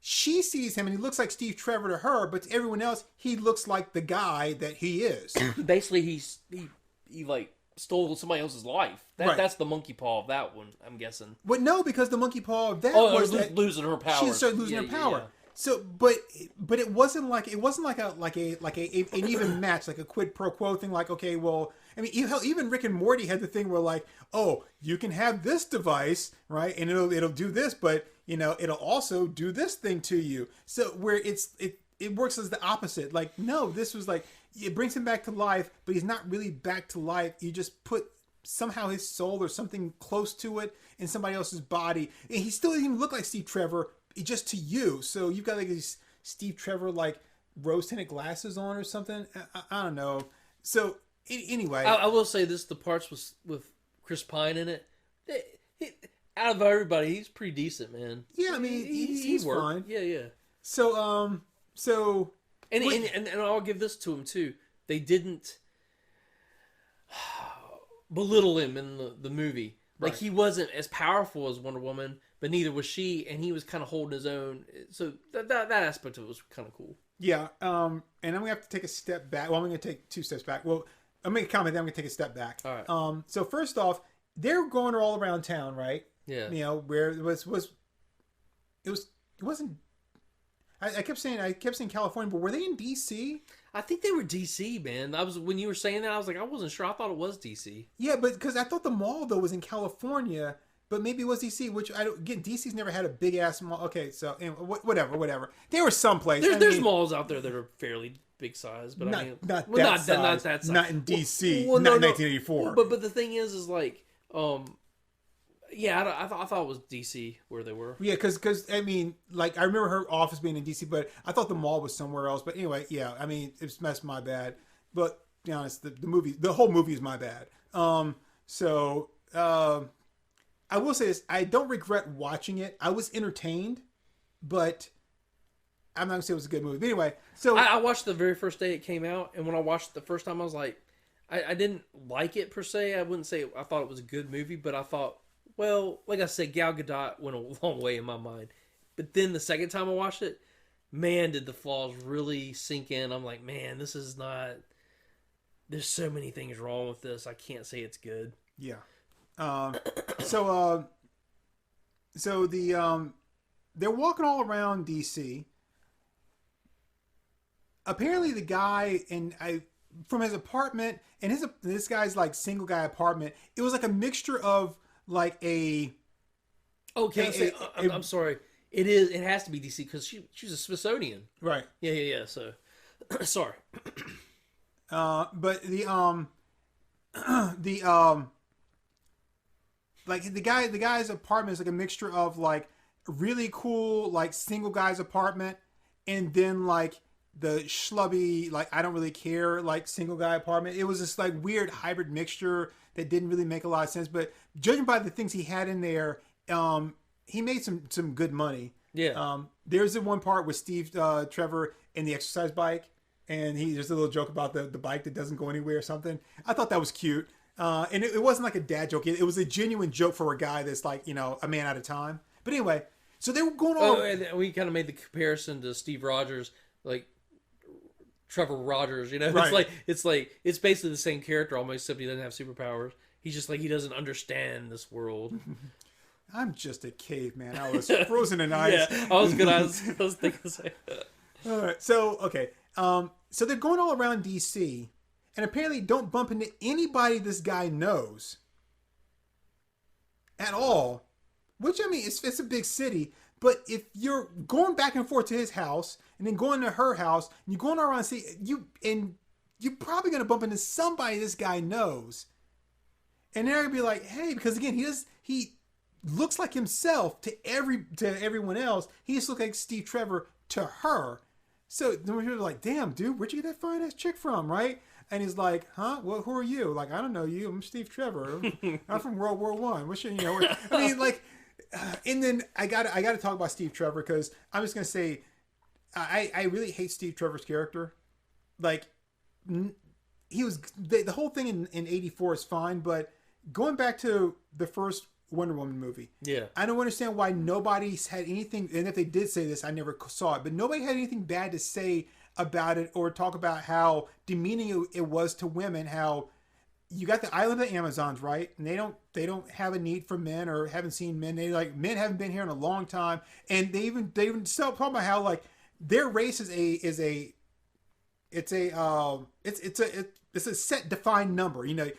Speaker 2: She sees him and he looks like Steve Trevor to her, but to everyone else, he looks like the guy that he is.
Speaker 1: Basically, he like stole somebody else's life.
Speaker 2: Right.
Speaker 1: That's the monkey paw of that one, I'm guessing.
Speaker 2: Well, no, because the monkey paw of that
Speaker 1: was losing her power.
Speaker 2: She started losing her power. Yeah. So, but it wasn't like an even match, like a quid pro quo thing. Like, okay, well, I mean, even Rick and Morty had the thing where like, oh, you can have this device, right, and it'll do this, but it'll also do this thing to you. So where it works as the opposite. Like, no, this was like it brings him back to life, but he's not really back to life. You just put somehow his soul or something close to it in somebody else's body, and he still didn't even look like Steve Trevor. Just to you, so you've got like these Steve Trevor like rose-tinted glasses on or something. I don't know. So anyway,
Speaker 1: I will say this: the parts with Chris Pine in it, out of everybody, he's pretty decent, man.
Speaker 2: Yeah, I mean he's fine.
Speaker 1: Yeah.
Speaker 2: So
Speaker 1: and I'll give this to him too. They didn't belittle him in the movie. Like, he wasn't as powerful as Wonder Woman, but neither was she, and he was kind of holding his own. So that aspect of it was kind of cool.
Speaker 2: Yeah, and I'm going to have to take a step back. Well, I'm going to take 2 steps back. Well, I'll make a comment, then I'm going to take a step back.
Speaker 1: All right.
Speaker 2: So first off, they're going all around town, right?
Speaker 1: Yeah.
Speaker 2: Where it wasn't... I kept saying California, but were they in DC?
Speaker 1: I think they were DC, man. When you were saying that, I was like, I wasn't sure. I thought it was DC.
Speaker 2: Yeah, but because I thought the mall though was in California, but maybe it was DC. Which I don't. Again, DC's never had a big ass mall. Okay, so anyway, whatever. There was someplace.
Speaker 1: There's malls out there that are fairly big size, but
Speaker 2: not
Speaker 1: that size.
Speaker 2: Not in DC.
Speaker 1: Well,
Speaker 2: not in 1984.
Speaker 1: But the thing is like, yeah, I thought it was DC where they were.
Speaker 2: Yeah, because I mean, like I remember her office being in DC, but I thought the mall was somewhere else. But anyway, yeah, I mean, that's my bad. But to be honest, the whole movie is my bad. I will say this: I don't regret watching it. I was entertained, but I'm not gonna say it was a good movie. But anyway, so
Speaker 1: I watched the very first day it came out, and when I watched it the first time, I was like, I didn't like it per se. I wouldn't say I thought it was a good movie, but I thought, well, like I said, Gal Gadot went a long way in my mind. But then the second time I watched it, man, did the flaws really sink in. I'm like, man, this is not... There's so many things wrong with this. I can't say it's good.
Speaker 2: Yeah. So they're walking all around DC. Apparently the guy from his apartment, and this guy's like single guy apartment, it was like a mixture of like a...
Speaker 1: Okay, I'm sorry. It has to be DC because she's a Smithsonian.
Speaker 2: Right.
Speaker 1: Yeah. So, sorry.
Speaker 2: But like the guy's apartment is like a mixture of like a really cool like single guy's apartment, and then like the schlubby like I don't really care like single guy apartment. It was this like weird hybrid mixture that didn't really make a lot of sense. But judging by the things he had in there, he made some good money.
Speaker 1: Yeah.
Speaker 2: There's the one part with Steve Trevor in the exercise bike, and there's a little joke about the bike that doesn't go anywhere or something. I thought that was cute. And it wasn't like a dad joke. It was a genuine joke for a guy that's like, a man at a time. But anyway, so they were going on.
Speaker 1: Oh, and we kind of made the comparison to Steve Rogers, like Trevor Rogers, Right. It's basically the same character almost, except he doesn't have superpowers. He's just like, he doesn't understand this world.
Speaker 2: I'm just a caveman. I was frozen in ice.
Speaker 1: Yeah, I was thinking the same.
Speaker 2: All right. So, okay. So they're going all around DC, and apparently don't bump into anybody this guy knows at all. Which, I mean, it's a big city, but if you're going back and forth to his house and then going to her house, and you're going around you're probably going to bump into somebody this guy knows. And they're going to be like, hey, because again, he looks like himself to everyone else. He just looks like Steve Trevor to her. So then we're like, damn, dude, where'd you get that fine ass chick from, right? And he's like, huh? Well, who are you? Like, I don't know you. I'm Steve Trevor. I'm from World War One. What's your, I mean, like, and then I gotta talk about Steve Trevor, because I'm just gonna say, I really hate Steve Trevor's character. Like, he was the whole thing in '84 is fine, but going back to the first Wonder Woman movie,
Speaker 1: yeah,
Speaker 2: I don't understand why nobody's had anything, and if they did say this, I never saw it, but nobody had anything bad to say about it or talk about how demeaning it was to women, how you got the island of the Amazons, right? And they don't have a need for men or haven't seen men. They like men haven't been here in a long time, and they even still talk about how like their race is a set defined number. You know,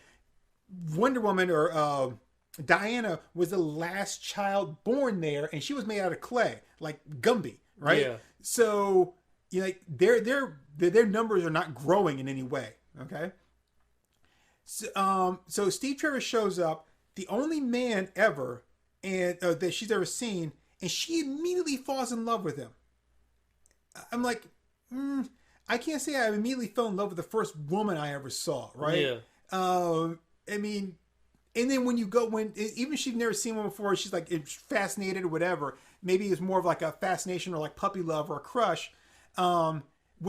Speaker 2: Wonder Woman or Diana was the last child born there, and she was made out of clay, like Gumby, right?
Speaker 1: Yeah.
Speaker 2: So you know, like, their numbers are not growing in any way. Okay. So Steve Trevor shows up, the only man ever, and that she's ever seen, and she immediately falls in love with him. I'm like, I can't say I immediately fell in love with the first woman I ever saw, right?
Speaker 1: Yeah.
Speaker 2: I mean, and then when even if she's never seen one before, she's like fascinated or whatever. Maybe it's more of like a fascination or like puppy love or a crush. When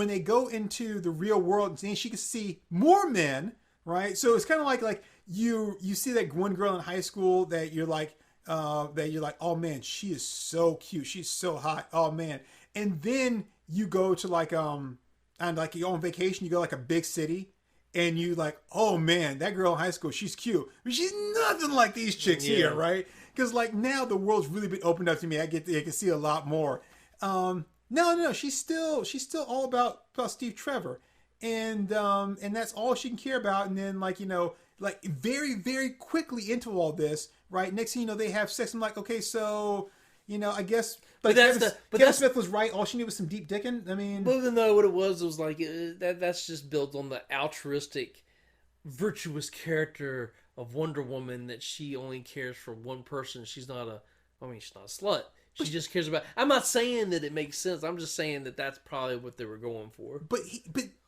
Speaker 2: they go into the real world, and she can see more men. Right, so it's kind of like you see that one girl in high school that you're like, oh man, she is so cute, she's so hot, oh man, and then you go to like and like you go on vacation, you go like a big city, and you like, oh man, that girl in high school, she's cute, but she's nothing like these chicks here, right? Because like now the world's really been opened up to me. I can see a lot more. No, she's still all about Steve Trevor. And that's all she can care about. And then like, you know, like very, very quickly into all this, right? Next thing you know, they have sex. I'm like, okay, so, you know, I guess like Kevin Smith was right. All she needed was some deep dicking. I mean,
Speaker 1: but even though what it was like that's just built on the altruistic, virtuous character of Wonder Woman, that she only cares for one person. She's not a slut. She just cares about. I'm not saying that it makes sense. I'm just saying that that's probably what they were going for.
Speaker 2: But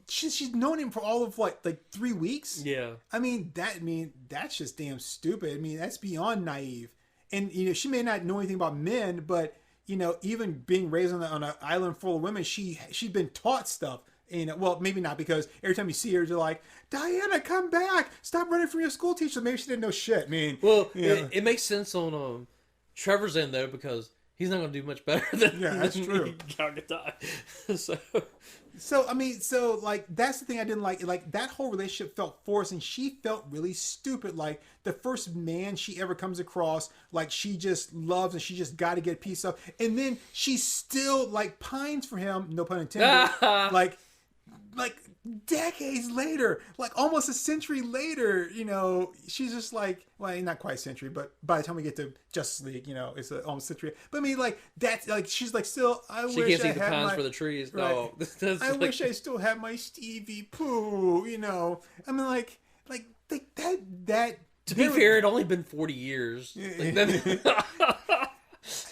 Speaker 2: she's known him for all of like 3 weeks.
Speaker 1: Yeah.
Speaker 2: I mean that's just damn stupid. I mean, that's beyond naive. And you know, she may not know anything about men, but you know, even being raised on an island full of women, she's been taught stuff. You know, well, maybe not, because every time you see her, you're like, Diana, come back! Stop running from your school teacher. Maybe she didn't know shit. I mean,
Speaker 1: well, it makes sense on Trevor's end though, because he's not going to do much better than
Speaker 2: that's true. So I mean, so like that's the thing I didn't like. Like that whole relationship felt forced, and she felt really stupid. Like the first man she ever comes across, like she just loves and she just got to get a piece of, and then she still like pines for him. No pun intended. like decades later, like almost a century later, you know, she's just like, well, not quite a century, but by the time we get to Justice League, you know, it's almost a century. But I mean, like that's like she's like still.
Speaker 1: She can't see the pines for the trees.
Speaker 2: Right. No, I wish I still had my Stevie Pooh. You know, I mean, like that.
Speaker 1: To be fair, it only been 40 years.
Speaker 2: I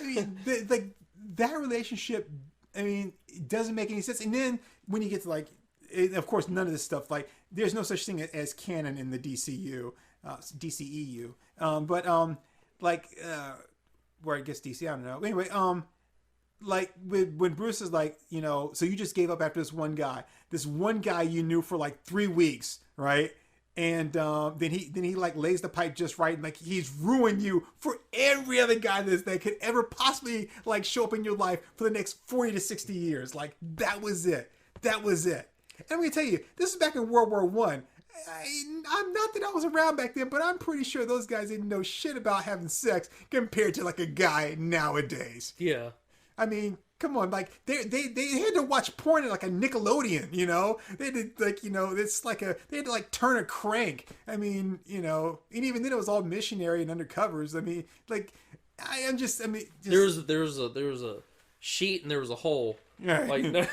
Speaker 2: mean, that relationship. I mean, it doesn't make any sense. And then when you get to like. Of course, none of this stuff, like, there's no such thing as canon in the DCEU, where I guess DC, I don't know. Anyway, like, when Bruce is like, you know, so you just gave up after this one guy you knew for like 3 weeks, right? And then he like lays the pipe just right, and like he's ruined you for every other guy that could ever possibly like show up in your life for the next 40 to 60 years. Like, that was it. And I'm going to tell you, this is back in World War One. I'm not that I was around back then, but I'm pretty sure those guys didn't know shit about having sex compared to like a guy nowadays.
Speaker 1: Yeah.
Speaker 2: I mean, come on, like they had to watch porn at like a Nickelodeon, you know? They did like, you know, it's like they had to like turn a crank. I mean, you know, and even then it was all missionary and undercovers. I mean, like there was a sheet and there was a hole. Right.
Speaker 1: Like no.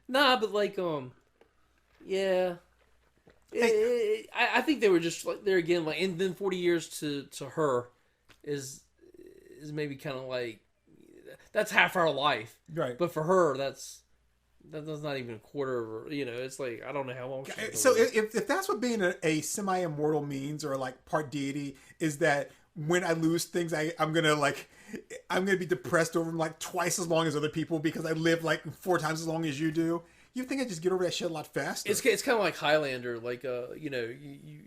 Speaker 1: Nah, but like, yeah. I think they were just like there again, like, and then 40 years to her is maybe kind of like that's half our life,
Speaker 2: right?
Speaker 1: But for her, that's not even a quarter of her, you know. It's like I don't know how long.
Speaker 2: So if that's what being a semi-immortal means, or like part deity, is that when I lose things, I'm gonna be depressed over them like twice as long as other people because I live like 4 times as long as you do. You think I just get over that shit a lot faster?
Speaker 1: It's kind of like Highlander, like you know,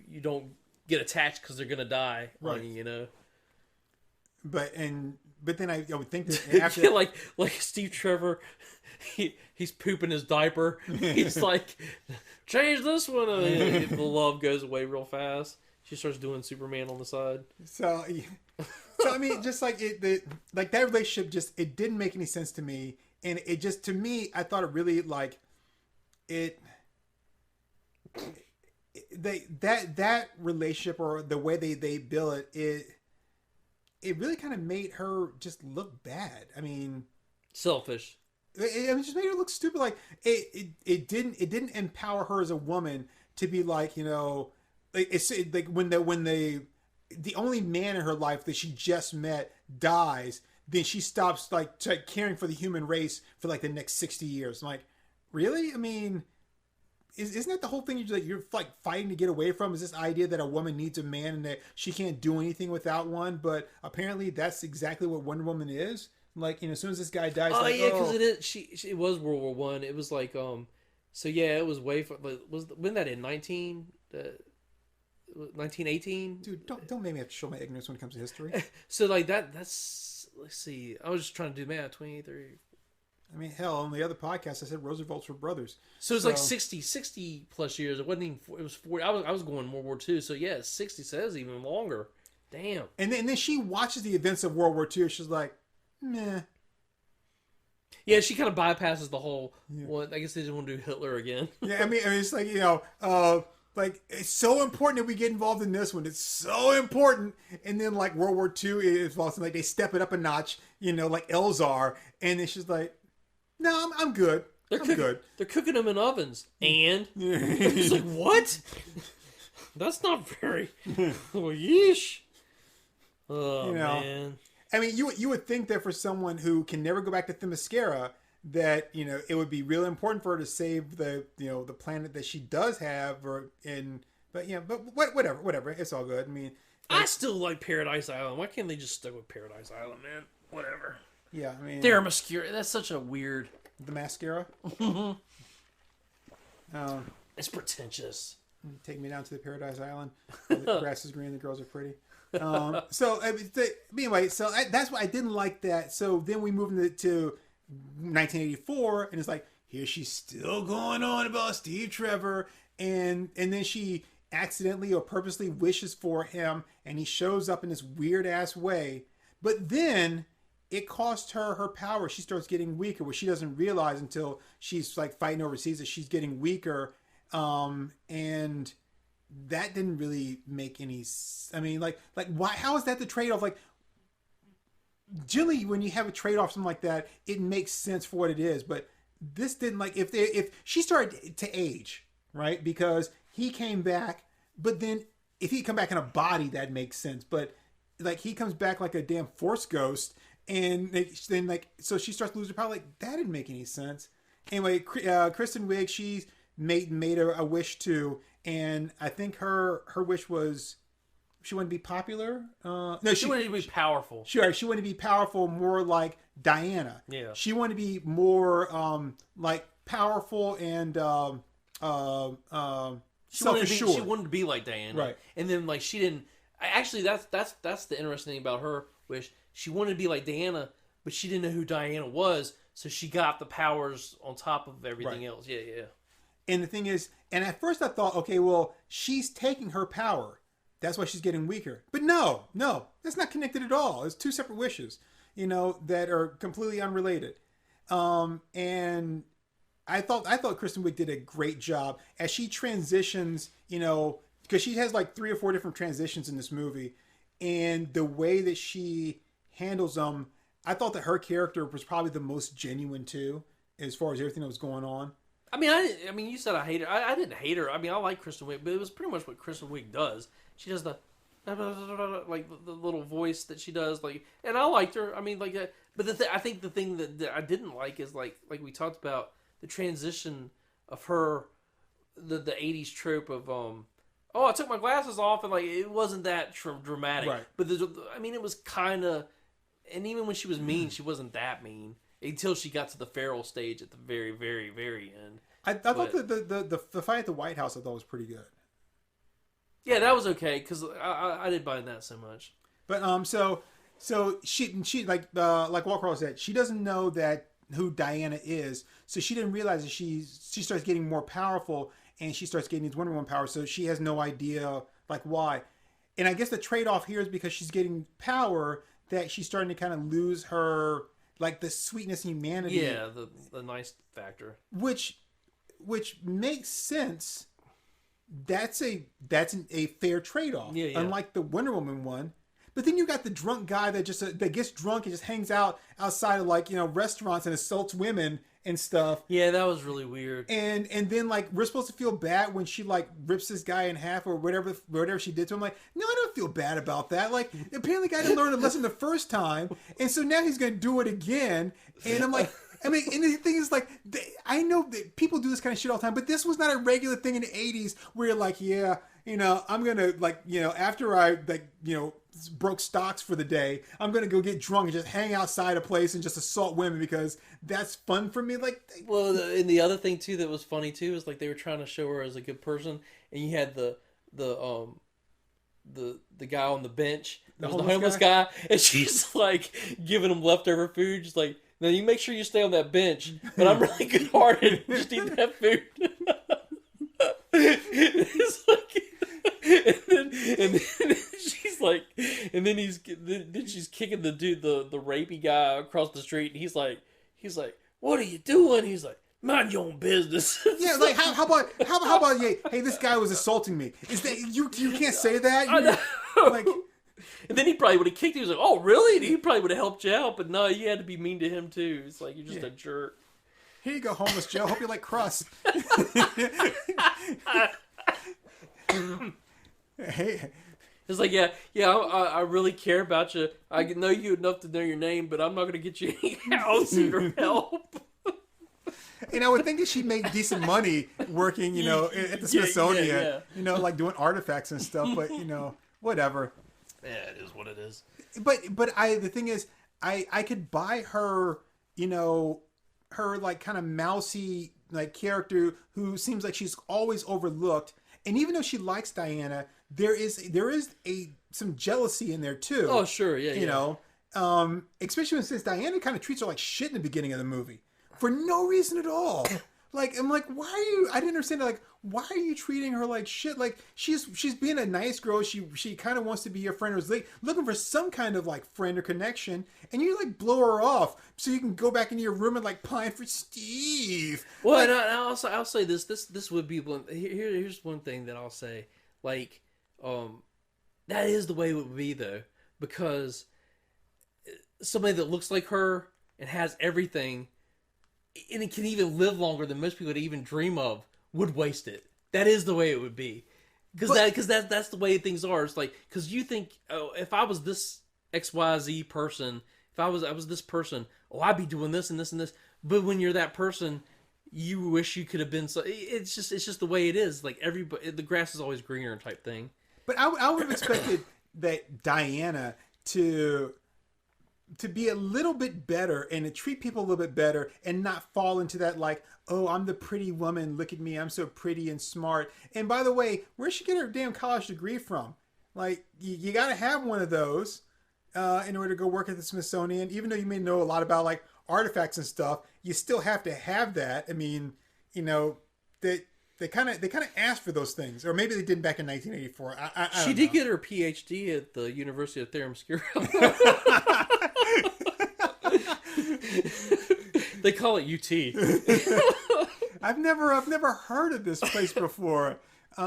Speaker 1: you don't get attached because they're gonna die,
Speaker 2: right?
Speaker 1: You know.
Speaker 2: But but then I would think that after
Speaker 1: yeah, like Steve Trevor, he's pooping his diaper. He's like, change this one. And the love goes away real fast. She starts doing Superman on the side.
Speaker 2: So I mean, just like like that relationship, just it didn't make any sense to me, and it just to me, I thought it really like it. That relationship or the way they build it really kind of made her just look bad. I mean,
Speaker 1: selfish.
Speaker 2: It just made her look stupid. Like it didn't empower her as a woman to be like, you know, like it's like when the only man in her life that she just met dies, then she stops like caring for the human race for like the next 60 years. I'm like, really? I mean, isn't that the whole thing you're like fighting to get away from? Is this idea that a woman needs a man and that she can't do anything without one? But apparently that's exactly what Wonder Woman is. Like, you know, as soon as this guy dies,
Speaker 1: because it is. It was World War One. It was like so yeah, it was way. Wasn't that in 1918?
Speaker 2: Dude, don't make me have to show my ignorance when it comes to history.
Speaker 1: So like that's let's see. I was just trying to do math. 23.
Speaker 2: I mean, hell, on the other podcast, I said Roosevelt's were brothers.
Speaker 1: So it's like 60 plus years. It wasn't even. It was 40. I was going World War II. So yeah, 60 says even longer. Damn.
Speaker 2: And then she watches the events of World War II. She's like, meh.
Speaker 1: Yeah, she kind of bypasses the whole. Yeah. Well, I guess they just want to do Hitler again.
Speaker 2: Yeah, I mean, it's like, you know, like it's so important that we get involved in this one. It's so important. And then like World War II is also like they step it up a notch. You know, like Elzar, and then she's like, no, I'm good. I'm good.
Speaker 1: They're cooking them in ovens. And? It's like, what? That's not very... Oh, yeesh. Oh, you know, man.
Speaker 2: I mean, you would think that for someone who can never go back to Themyscira, that, you know, it would be really important for her to save the, you know, the planet that she does have, but whatever. It's all good. I mean...
Speaker 1: I still like Paradise Island. Why can't they just stick with Paradise Island, man? Whatever.
Speaker 2: Yeah, I mean...
Speaker 1: They're mascara. That's such a weird...
Speaker 2: The mascara?
Speaker 1: It's pretentious.
Speaker 2: Take me down to the Paradise Island. The grass is green, the girls are pretty. So, anyway, so that's why I didn't like that. So then we move into 1984, and it's like, here she's still going on about Steve Trevor, and then she accidentally or purposely wishes for him, and he shows up in this weird-ass way. But then... it cost her her power. She starts getting weaker, which she doesn't realize until she's like fighting overseas that she's getting weaker. And that didn't really make any. I mean, like why? How is that the trade-off? Like, generally, when you have a trade-off, something like that, it makes sense for what it is. But this didn't. Like, if she started to age, right? Because he came back, but then if he come back in a body, that makes sense. But like he comes back like a damn Force ghost. And then, like, so she starts to lose her power. Like, that didn't make any sense. Anyway, Kristen Wiig, she made a wish too, and I think her wish was she wanted to be popular. No,
Speaker 1: she wanted to be powerful.
Speaker 2: Sure, she wanted to be powerful, more like Diana.
Speaker 1: Yeah,
Speaker 2: she wanted to be more like powerful and self-assured.
Speaker 1: She wanted to be like Diana,
Speaker 2: right?
Speaker 1: And then like she didn't. Actually, that's the interesting thing about her wish. She wanted to be like Diana, but she didn't know who Diana was, so she got the powers on top of everything else. Yeah.
Speaker 2: And the thing is, and at first I thought, okay, well, she's taking her power. That's why she's getting weaker. But no, that's not connected at all. It's two separate wishes, you know, that are completely unrelated. And I thought Kristen Wiig did a great job as she transitions, you know, because she has like 3 or 4 different transitions in this movie, and the way that she handles them, I thought that her character was probably the most genuine too, as far as everything that was going on.
Speaker 1: I mean, you said I hate her. I didn't hate her. I mean, I like Kristen Wiig, but it was pretty much what Kristen Wiig does. She does the like the little voice that she does, like, and I liked her. I mean, like, but I think the thing that I didn't like is like we talked about the transition of her, the 80s trope of oh, I took my glasses off, and like it wasn't that dramatic,
Speaker 2: right?
Speaker 1: But it was kind of. And even when she was mean, she wasn't that mean until she got to the feral stage at the very, very, very end.
Speaker 2: I thought the fight at the White House I thought was pretty good.
Speaker 1: Yeah, that was okay because I didn't mind that so much.
Speaker 2: But so So she like Wallcrawler said, she doesn't know that who Diana is, so she didn't realize that she starts getting more powerful, and she starts getting these Wonder Woman powers. So she has no idea like why. And I guess the trade off here is because she's getting power that she's starting to kind of lose her like the sweetness and humanity.
Speaker 1: Yeah, the nice factor.
Speaker 2: Which makes sense. That's a fair trade off.
Speaker 1: Yeah.
Speaker 2: Unlike the Wonder Woman one. But then you got the drunk guy that gets drunk and just hangs out outside of like, restaurants and assaults women and stuff.
Speaker 1: Yeah, that was really weird.
Speaker 2: And then like we're supposed to feel bad when she like rips this guy in half or whatever she did to him. Like, no, I don't feel bad about that. Like, apparently the guy didn't learn a lesson the first time, and so now he's gonna do it again. And I'm like, and the thing is, like, I know that people do this kind of shit all the time, but this was not a regular thing in the 80s where you're like, yeah, I'm gonna like, after I like, broke stocks for the day, I'm gonna go get drunk and just hang outside a place and just assault women because that's fun for me. Like,
Speaker 1: well, and the other thing too that was funny too is like they were trying to show her as a good person, and you had the guy on the bench, the homeless guy, and she's like giving him leftover food, just like, now you make sure you stay on that bench, but I'm really good hearted, just eat that food. It's like, and then she's like, and then she's kicking the dude, the rapey guy across the street, and he's like, what are you doing? He's like, mind your own business.
Speaker 2: Yeah, like how about hey, this guy was assaulting me. Is that you can't say that?
Speaker 1: I know. Like, and then he probably would have kicked you. He was like, oh really? And he probably would have helped you out, but no, you had to be mean to him too. It's like, you're just a jerk.
Speaker 2: Here you go, homeless Joe. Hope you like crust. Hey.
Speaker 1: It's like, yeah, I really care about you. I know you enough to know your name, but I'm not going to get you any housing or help.
Speaker 2: And I would think that she made decent money working, at the Smithsonian, like doing artifacts and stuff, but, whatever.
Speaker 1: Yeah, it is what it is.
Speaker 2: But the thing is, I could buy her, her like kind of mousy like character who seems like she's always overlooked. And even though she likes Diana, there is some jealousy in there too.
Speaker 1: Oh, sure. Yeah.
Speaker 2: Especially since Diana kind of treats her like shit in the beginning of the movie for no reason at all. Like, I'm like, why are you? I didn't understand. Like, why are you treating her like shit? Like, she's being a nice girl. She kind of wants to be your friend, or is looking for some kind of like friend or connection, and you like blow her off so you can go back into your room and like pine for Steve.
Speaker 1: Well, like, and I'll say this would be one. Here's one thing that I'll say. Like, that is the way it would be though, because somebody that looks like her and has everything, and it can even live longer than most people would even dream of, would waste it. That is the way it would be, because that's the way things are. It's like, because you think, oh, if I was this XYZ person, if I was this person, oh, I'd be doing this and this and this. But when you're that person, you wish you could have been. So it's just the way it is. Like, everybody, the grass is always greener type thing.
Speaker 2: But I would have expected that Diana to be a little bit better and to treat people a little bit better and not fall into that like, oh, I'm the pretty woman, look at me, I'm so pretty and smart. And by the way, where'd she get her damn college degree from? Like, you got to have one of those in order to go work at the Smithsonian. Even though you may know a lot about like artifacts and stuff, you still have to have that. I mean, they kind of asked for those things, or maybe they did back in 1984.
Speaker 1: She did get her PhD at the University of Themyscira. They call it UT.
Speaker 2: I've never heard of this place before. Is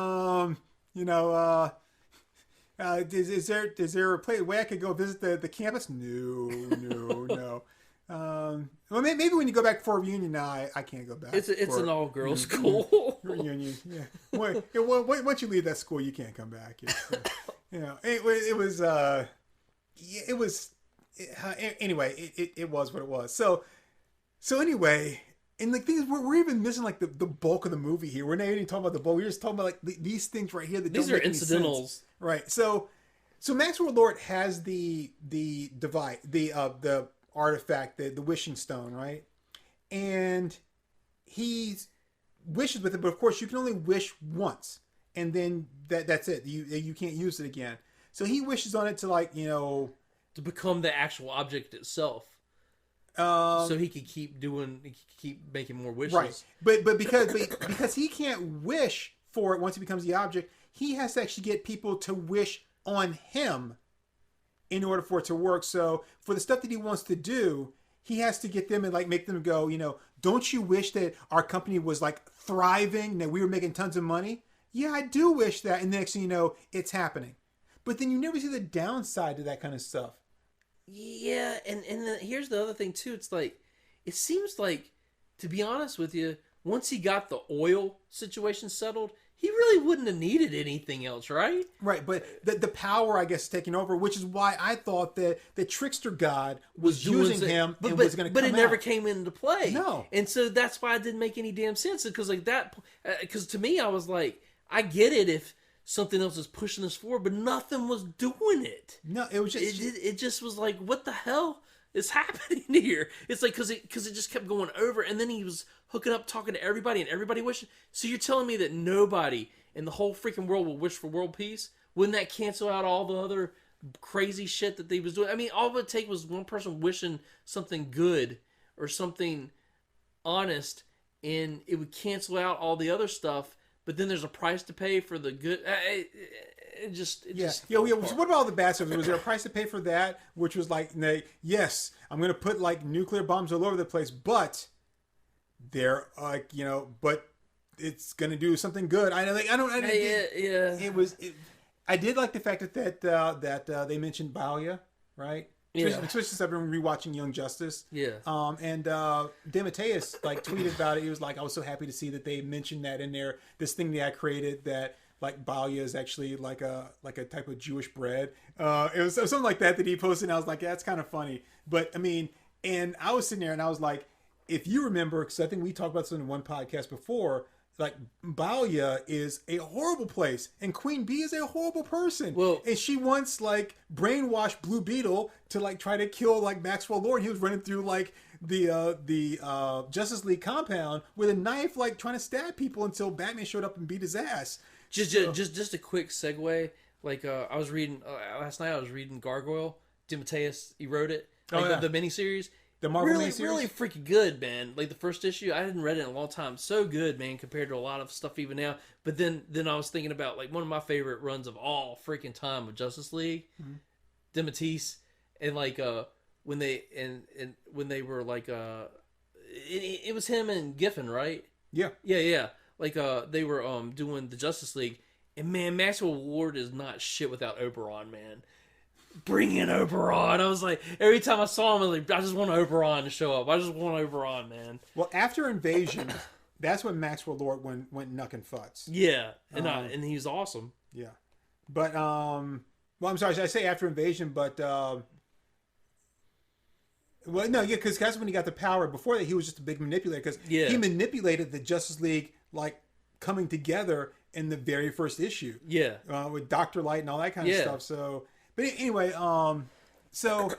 Speaker 2: there a way I could go visit the campus? No. Well, maybe when you go back for a reunion now, I can't go back.
Speaker 1: It's an all-girls school.
Speaker 2: Reunion, yeah. Once you leave that school, you can't come back. It was what it was. So anyway, and the thing is, we're even missing like the bulk of the movie here. We're not even talking about the bulk. We're just talking about like these things right here that
Speaker 1: these
Speaker 2: don't
Speaker 1: are
Speaker 2: make any
Speaker 1: incidentals,
Speaker 2: sense. Right? So Maxwell Lord has the device, the artifact, the wishing stone, right? And he wishes with it, but of course you can only wish once, and then that's it. You can't use it again. So he wishes on it to like
Speaker 1: to become the actual object itself. So he could keep making more wishes.
Speaker 2: Right. But because he can't wish for it once he becomes the object, he has to actually get people to wish on him in order for it to work. So for the stuff that he wants to do, he has to get them and like make them go, don't you wish that our company was like thriving, that we were making tons of money? Yeah, I do wish that. And the next thing you know, it's happening. But then you never see the downside to that kind of stuff.
Speaker 1: Yeah, and here's the other thing too. It's like, it seems like, to be honest with you, once he got the oil situation settled, he really wouldn't have needed anything else, right?
Speaker 2: Right, but the power, I guess, is taking over, which is why I thought that the trickster god was using him and was going to come out.
Speaker 1: But it never came into play.
Speaker 2: No.
Speaker 1: And so that's why it didn't make any damn sense. Because because to me, I was like, I get it if something else is pushing us forward, but nothing was doing it.
Speaker 2: No, it was just...
Speaker 1: It just was like, what the hell is happening here? It's like, because it just kept going over, and then he was hooking up, talking to everybody, and everybody wishing. So you're telling me that nobody in the whole freaking world will wish for world peace? Wouldn't that cancel out all the other crazy shit that they was doing? I mean, all it would take was one person wishing something good or something honest, and it would cancel out all the other stuff. But then there's a price to pay for the good. It just
Speaker 2: So what about all the bad stuff? Was there a price to pay for that? Which was like, yes, I'm going to put like nuclear bombs all over the place, but they're like, but it's going to do something good. I did like the fact that they mentioned Balia, right?
Speaker 1: Yeah.
Speaker 2: Especially since I've been rewatching Young Justice.
Speaker 1: Yeah.
Speaker 2: And DeMatteis like tweeted about it. He was like, I was so happy to see that they mentioned that in there. This thing that I created that like Balia is actually like a type of Jewish bread. It was something like that he posted. And I was like, yeah, that's kind of funny. But I mean, and I was sitting there and I was like, if you remember, because I think we talked about this in one podcast before, like Balia is a horrible place, and Queen Bee is a horrible person.
Speaker 1: Well,
Speaker 2: and she once like brainwashed Blue Beetle to like try to kill like Maxwell Lord. He was running through like the Justice League compound with a knife, like trying to stab people until Batman showed up and beat his ass.
Speaker 1: Just a quick segue. Like I was reading last night. I was reading Gargoyle. DeMatteis, he wrote it. Like the miniseries.
Speaker 2: The Marvel
Speaker 1: really,
Speaker 2: miniseries?
Speaker 1: really freaking good, man. Like the first issue, I hadn't read it in a long time. So good, man, compared to a lot of stuff even now. But then I was thinking about like one of my favorite runs of all freaking time of Justice League, DeMatteis, and like when they were like it was him and Giffen, right? Yeah. Like they were doing the Justice League, and man, Maxwell Lord is not shit without Oberon, man. Bring in Oberon. I was like, every time I saw him, I was like, I just want Oberon to show up. I just want Oberon, man.
Speaker 2: Well, after Invasion, that's when Maxwell Lord went nuck and futz.
Speaker 1: Yeah, and he's awesome.
Speaker 2: Yeah, but well, I'm sorry, I say after Invasion, but well, no, yeah, because that's when he got the power. Before that, he was just a big manipulator because he manipulated the Justice League like coming together in the very first issue.
Speaker 1: Yeah,
Speaker 2: with Dr. Light and all that kind of stuff. So. But anyway, so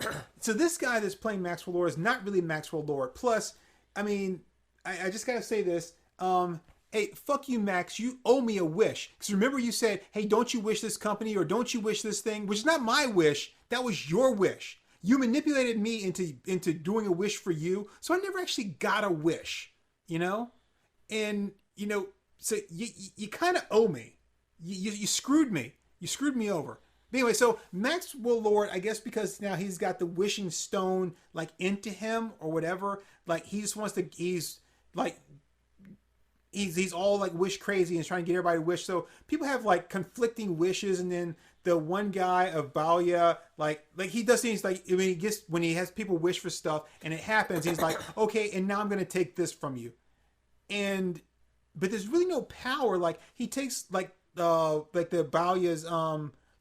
Speaker 2: this guy that's playing Maxwell Lord is not really Maxwell Lord. Plus, I mean, I just gotta say this. Hey, fuck you, Max. You owe me a wish. Because remember you said, hey, don't you wish this company or don't you wish this thing? Which is not my wish. That was your wish. You manipulated me into doing a wish for you. So I never actually got a wish, And, so you kind of owe me. You screwed me. You screwed me over. Anyway, so Maxwell Lord, I guess because now he's got the wishing stone like into him or whatever, like he just wants to, he's all like wish crazy and is trying to get everybody to wish. So people have like conflicting wishes, and then the one guy of Balia, like he does things like, I mean, he gets, when he has people wish for stuff and it happens, he's like, okay, and now I'm going to take this from you. But there's really no power. Like he takes like the Balia's,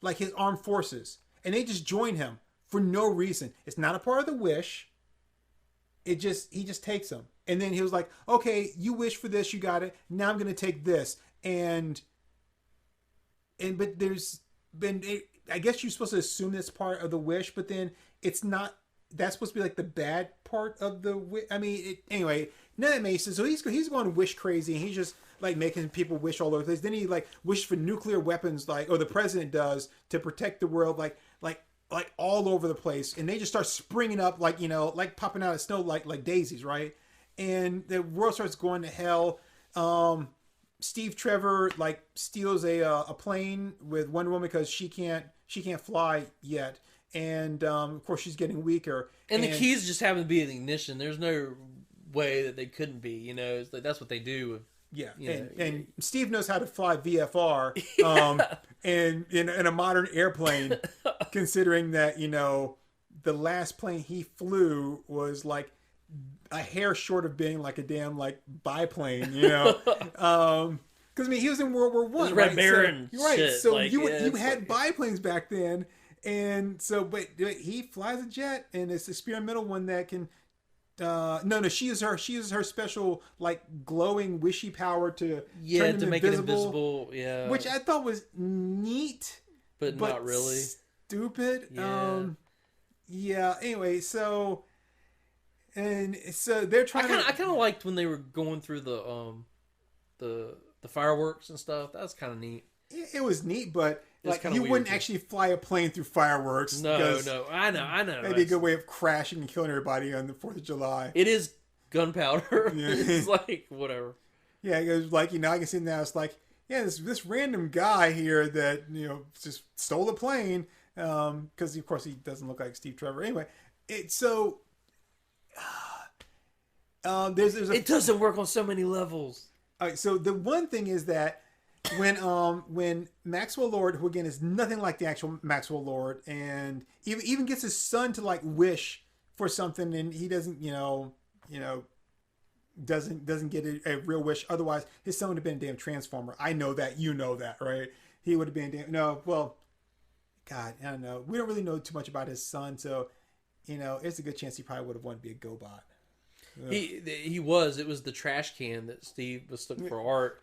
Speaker 2: like his armed forces, and they just join him for no reason. It's not a part of the wish. He just takes them, and then he was like, "Okay, you wish for this, you got it. Now I'm going to take this." But there's been, I guess you're supposed to assume that's part of the wish, but then it's not. That's supposed to be like the bad part of the wish. I mean, anyway, none of that makes sense. So he's going wish crazy, and he's just like making people wish all over the place. Then he like wishes for nuclear weapons, like, or the president does, to protect the world. Like like all over the place, and they just start springing up like like popping out of snow like daisies, right? And the world starts going to hell. Steve Trevor like steals a plane with Wonder Woman because she can't fly yet, and of course she's getting weaker.
Speaker 1: And the keys just happen to be in the ignition. There's no way that they couldn't be. It's like that's what they do.
Speaker 2: And Steve knows how to fly VFR, and in a modern airplane, considering that the last plane he flew was like a hair short of being like a damn like biplane, because I mean he was in World War One,
Speaker 1: Red Baron,
Speaker 2: so, right?
Speaker 1: Shit.
Speaker 2: So
Speaker 1: like,
Speaker 2: you had biplanes back then, and so but he flies a jet, and it's an experimental one that can. No, she uses her special like glowing wishy power to turn them
Speaker 1: make
Speaker 2: invisible,
Speaker 1: it invisible,
Speaker 2: which I thought was neat,
Speaker 1: but not really
Speaker 2: stupid. Anyway, so. And so they're trying.
Speaker 1: I kind of liked when they were going through the fireworks and stuff. That was kind of neat.
Speaker 2: It was neat, but like you wouldn't actually fly a plane through fireworks.
Speaker 1: No, I know.
Speaker 2: That'd be a good way of crashing and killing everybody on the 4th of July.
Speaker 1: It is gunpowder. Yeah. It's like whatever.
Speaker 2: Yeah, it was like I can see now. It's like this random guy here that just stole the plane because of course he doesn't look like Steve Trevor. Anyway, it's so.
Speaker 1: It doesn't work on so many levels.
Speaker 2: All right, so the one thing is that when Maxwell Lord, who again is nothing like the actual Maxwell Lord, and even gets his son to like wish for something, and he doesn't doesn't get a real wish. Otherwise, his son would have been a damn transformer. I know that, right? He would have been God, I don't know. We don't really know too much about his son, so. It's a good chance he probably would have wanted to be a GoBot.
Speaker 1: He was. It was the trash can that Steve was looking for art.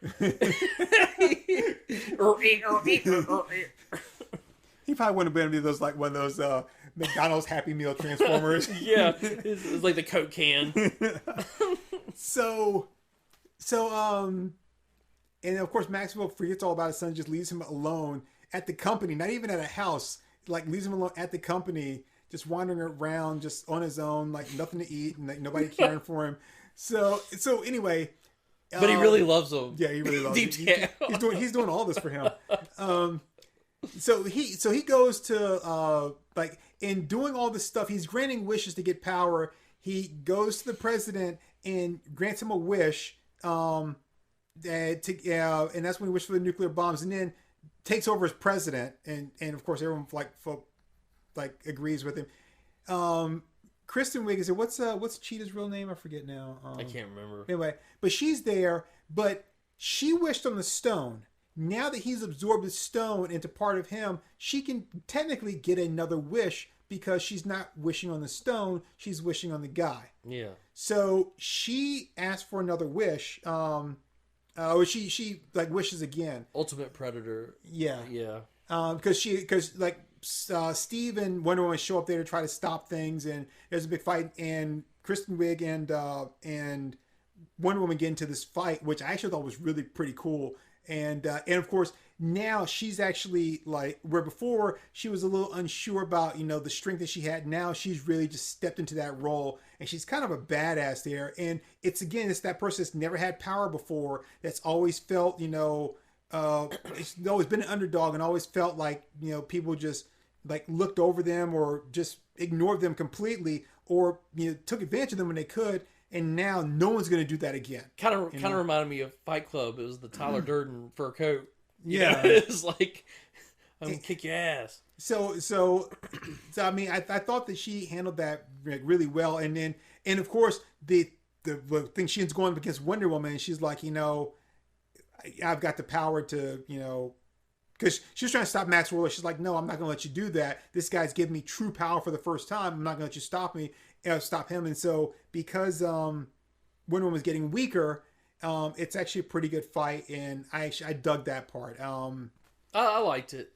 Speaker 2: He probably wouldn't have been any of those like one of those McDonald's Happy Meal Transformers.
Speaker 1: Yeah, it's like the Coke can.
Speaker 2: And of course Maxwell forgets all about his son, just leaves him alone at the company, not even at a house, like leaves him alone at the company. Just wandering around, just on his own, like nothing to eat, and like, nobody caring for him. So anyway,
Speaker 1: but he really loves him.
Speaker 2: Yeah, he really loves him. He's doing all this for him. So he goes to like in doing all this stuff. He's granting wishes to get power. He goes to the president and grants him a wish. And that's when he wishes for the nuclear bombs, and then takes over as president. And of course everyone like agrees with him. Kristen Wiig is it? What's Cheetah's real name? I forget now.
Speaker 1: I can't remember.
Speaker 2: Anyway, but she's there. But she wished on the stone. Now that he's absorbed the stone into part of him, she can technically get another wish because she's not wishing on the stone. She's wishing on the guy.
Speaker 1: Yeah.
Speaker 2: So she asked for another wish. She like wishes again.
Speaker 1: Ultimate Predator.
Speaker 2: Yeah.
Speaker 1: Yeah.
Speaker 2: Because Steve and Wonder Woman show up there to try to stop things, and there's a big fight, and Kristen Wiig and Wonder Woman get into this fight, which I actually thought was really pretty cool. And of course now she's actually like where before she was a little unsure about the strength that she had. Now she's really just stepped into that role, and she's kind of a badass there. And it's that person that's never had power before, that's always felt it's always been an underdog and always felt like people just like looked over them or just ignored them completely, or took advantage of them when they could, and now no one's going to do that again.
Speaker 1: Kind of reminded me of Fight Club. It was the Tyler Durden fur coat.
Speaker 2: Yeah,
Speaker 1: it's like I'm gonna kick your ass.
Speaker 2: So I mean, I thought that she handled that really well, and of course the thing she's going up against Wonder Woman, and she's like I've got the power to, because she was trying to stop Maxwell. She's like, no, I'm not going to let you do that. This guy's giving me true power for the first time. I'm not going to let you stop him. And so because Wonder Woman was getting weaker, it's actually a pretty good fight. And I dug that part.
Speaker 1: I liked it.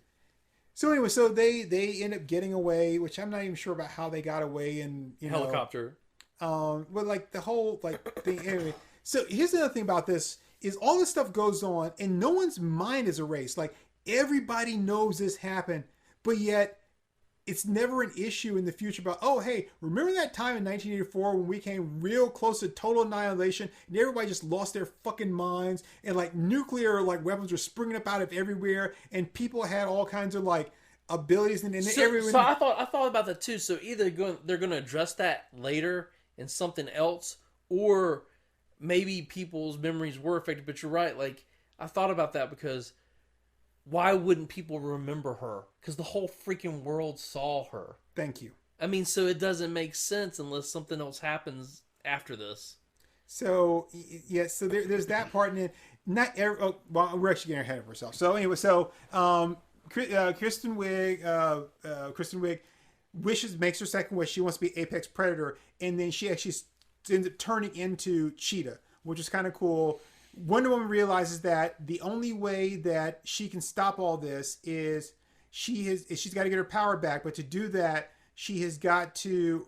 Speaker 2: So anyway, so they end up getting away, which I'm not even sure about how they got away in
Speaker 1: helicopter.
Speaker 2: But like the whole like thing. Anyway, so here's another thing about this. Is all this stuff goes on and no one's mind is erased. Like everybody knows this happened, but yet it's never an issue in the future about, oh, hey, remember that time in 1984 when we came real close to total annihilation and everybody just lost their fucking minds and like nuclear like weapons were springing up out of everywhere and people had all kinds of like abilities and everyone.
Speaker 1: So I thought about that too. So either they're going to address that later in something else, or maybe people's memories were affected. But you're right. Like I thought about that because why wouldn't people remember her? Because the whole freaking world saw her.
Speaker 2: Thank you.
Speaker 1: I mean, so it doesn't make sense unless something else happens after this.
Speaker 2: So yeah, so there's that part, and then not every. Oh, well, we're actually getting ahead of ourselves. So anyway, Kristen Wiig makes her second wish. She wants to be apex predator, and then she actually ends up turning into Cheetah, which is kind of cool. Wonder Woman realizes that the only way that she can stop all this is she's got to get her power back. But to do that, she has got to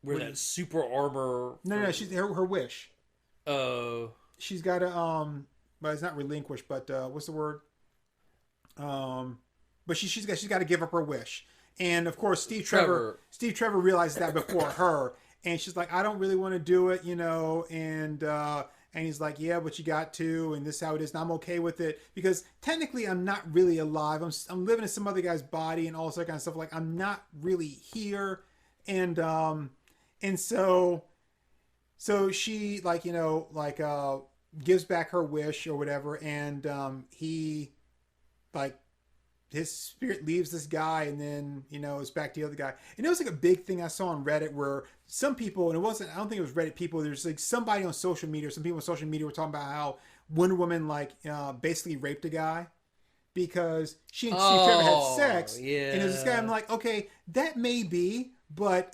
Speaker 1: Wear that super armor.
Speaker 2: No, she's her wish.
Speaker 1: Oh.
Speaker 2: She's got to but it's not relinquish, but what's the word? But she's got to give up her wish. And of course, Steve Trevor realizes that before her, and she's like, I don't really want to do it, you know, and he's like, yeah, but you got to, and this is how it is, and I'm okay with it because technically I'm not really alive. I'm living in some other guy's body and all that kind of stuff. Like I'm not really here, and so she like, you know, like gives back her wish or whatever, and he like his spirit leaves this guy, and then, you know, it's back to the other guy. And it was like a big thing I saw on Reddit where some people, and I don't think it was Reddit people, there's like somebody on social media, some people on social media were talking about how Wonder Woman like basically raped a guy because she and Steve Trevor had sex.
Speaker 1: Yeah.
Speaker 2: And there's this guy, I'm like, okay, that may be, but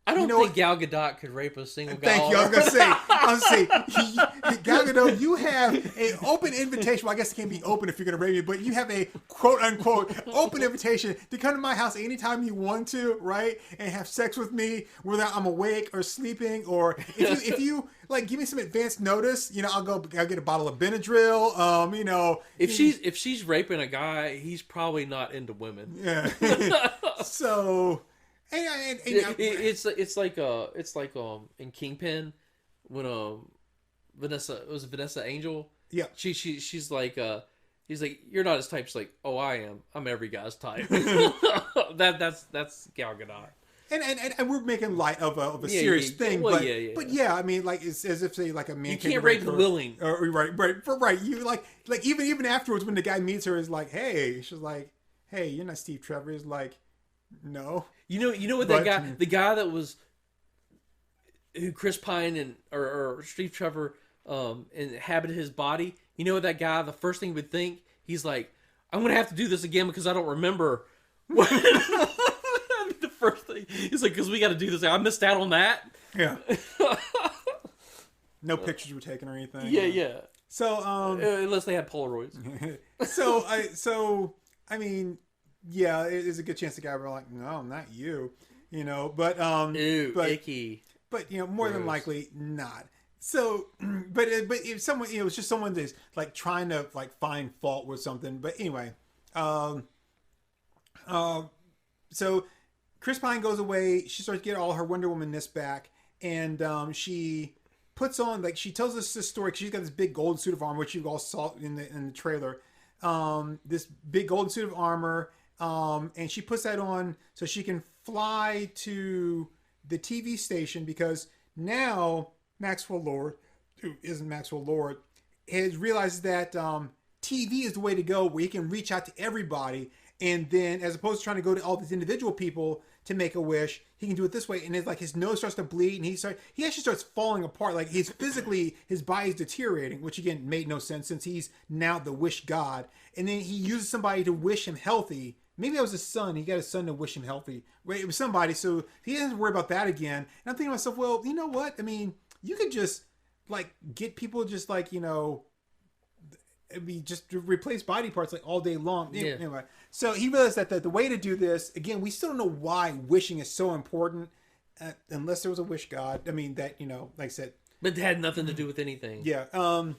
Speaker 1: I don't think Gal Gadot could rape a single guy.
Speaker 2: Thank you. I was gonna say, Gal Gadot, you have an open invitation. Well, I guess it can't be open if you're gonna rape me, but you have a quote unquote open invitation to come to my house anytime you want to, right? And have sex with me, whether I'm awake or sleeping, or if you like give me some advance notice, you know, I'll get a bottle of Benadryl. You know,
Speaker 1: if she's raping a guy, he's probably not into women.
Speaker 2: Yeah. So.
Speaker 1: It's like in Kingpin when Vanessa Angel.
Speaker 2: Yeah.
Speaker 1: She's like he's like, you're not his type. She's like, oh, I am. I'm every guy's type. That's Gal Gadot.
Speaker 2: And we're making light of a serious thing,
Speaker 1: well,
Speaker 2: but yeah, I mean, like it's as if say like a man.
Speaker 1: You can't rape the willing.
Speaker 2: Right. You like even afterwards when the guy meets her is like, hey, she's like, hey, you're not Steve Trevor. He's like, no. You know what
Speaker 1: the guy that was who Chris Pine and or Steve Trevor inhabited his body. You know what that guy? The first thing would think, he's like, I'm gonna have to do this again because I don't remember. The first thing he's like, because we got to do this. I missed out on that.
Speaker 2: Yeah. No pictures were taken or anything.
Speaker 1: Yeah.
Speaker 2: So
Speaker 1: unless they had Polaroids.
Speaker 2: I mean. Yeah, there's a good chance the guy will be like, no, not you, you know, but
Speaker 1: icky.
Speaker 2: But you know, more than likely not. So, but if someone, you know, it's just someone that's like trying to like find fault with something. But anyway, so Chris Pine goes away. She starts to get all her Wonder Woman-ness back, and she puts on she tells us this story. 'Cause she's got this big gold suit of armor, which you all saw in the trailer. This big golden suit of armor. And she puts that on so she can fly to the TV station because now Maxwell Lord, who isn't Maxwell Lord, has realized that TV is the way to go where he can reach out to everybody. And then as opposed to trying to go to all these individual people to make a wish, he can do it this way. And it's like his nose starts to bleed and he actually starts falling apart. Like his body's deteriorating, which again made no sense since he's now the wish god. And then he uses somebody to wish him healthy. Maybe that was his son. He got his son to wish him healthy. It was somebody, so he doesn't worry about that again. And I'm thinking to myself, well, you know what? I mean, you could just like get people just like, you know, just replace body parts like all day long.
Speaker 1: Yeah.
Speaker 2: Anyway, so he realized that the way to do this, again, we still don't know why wishing is so important, unless there was a wish god. I mean, that, you know, like I said,
Speaker 1: but it had nothing to do with anything.
Speaker 2: Yeah. To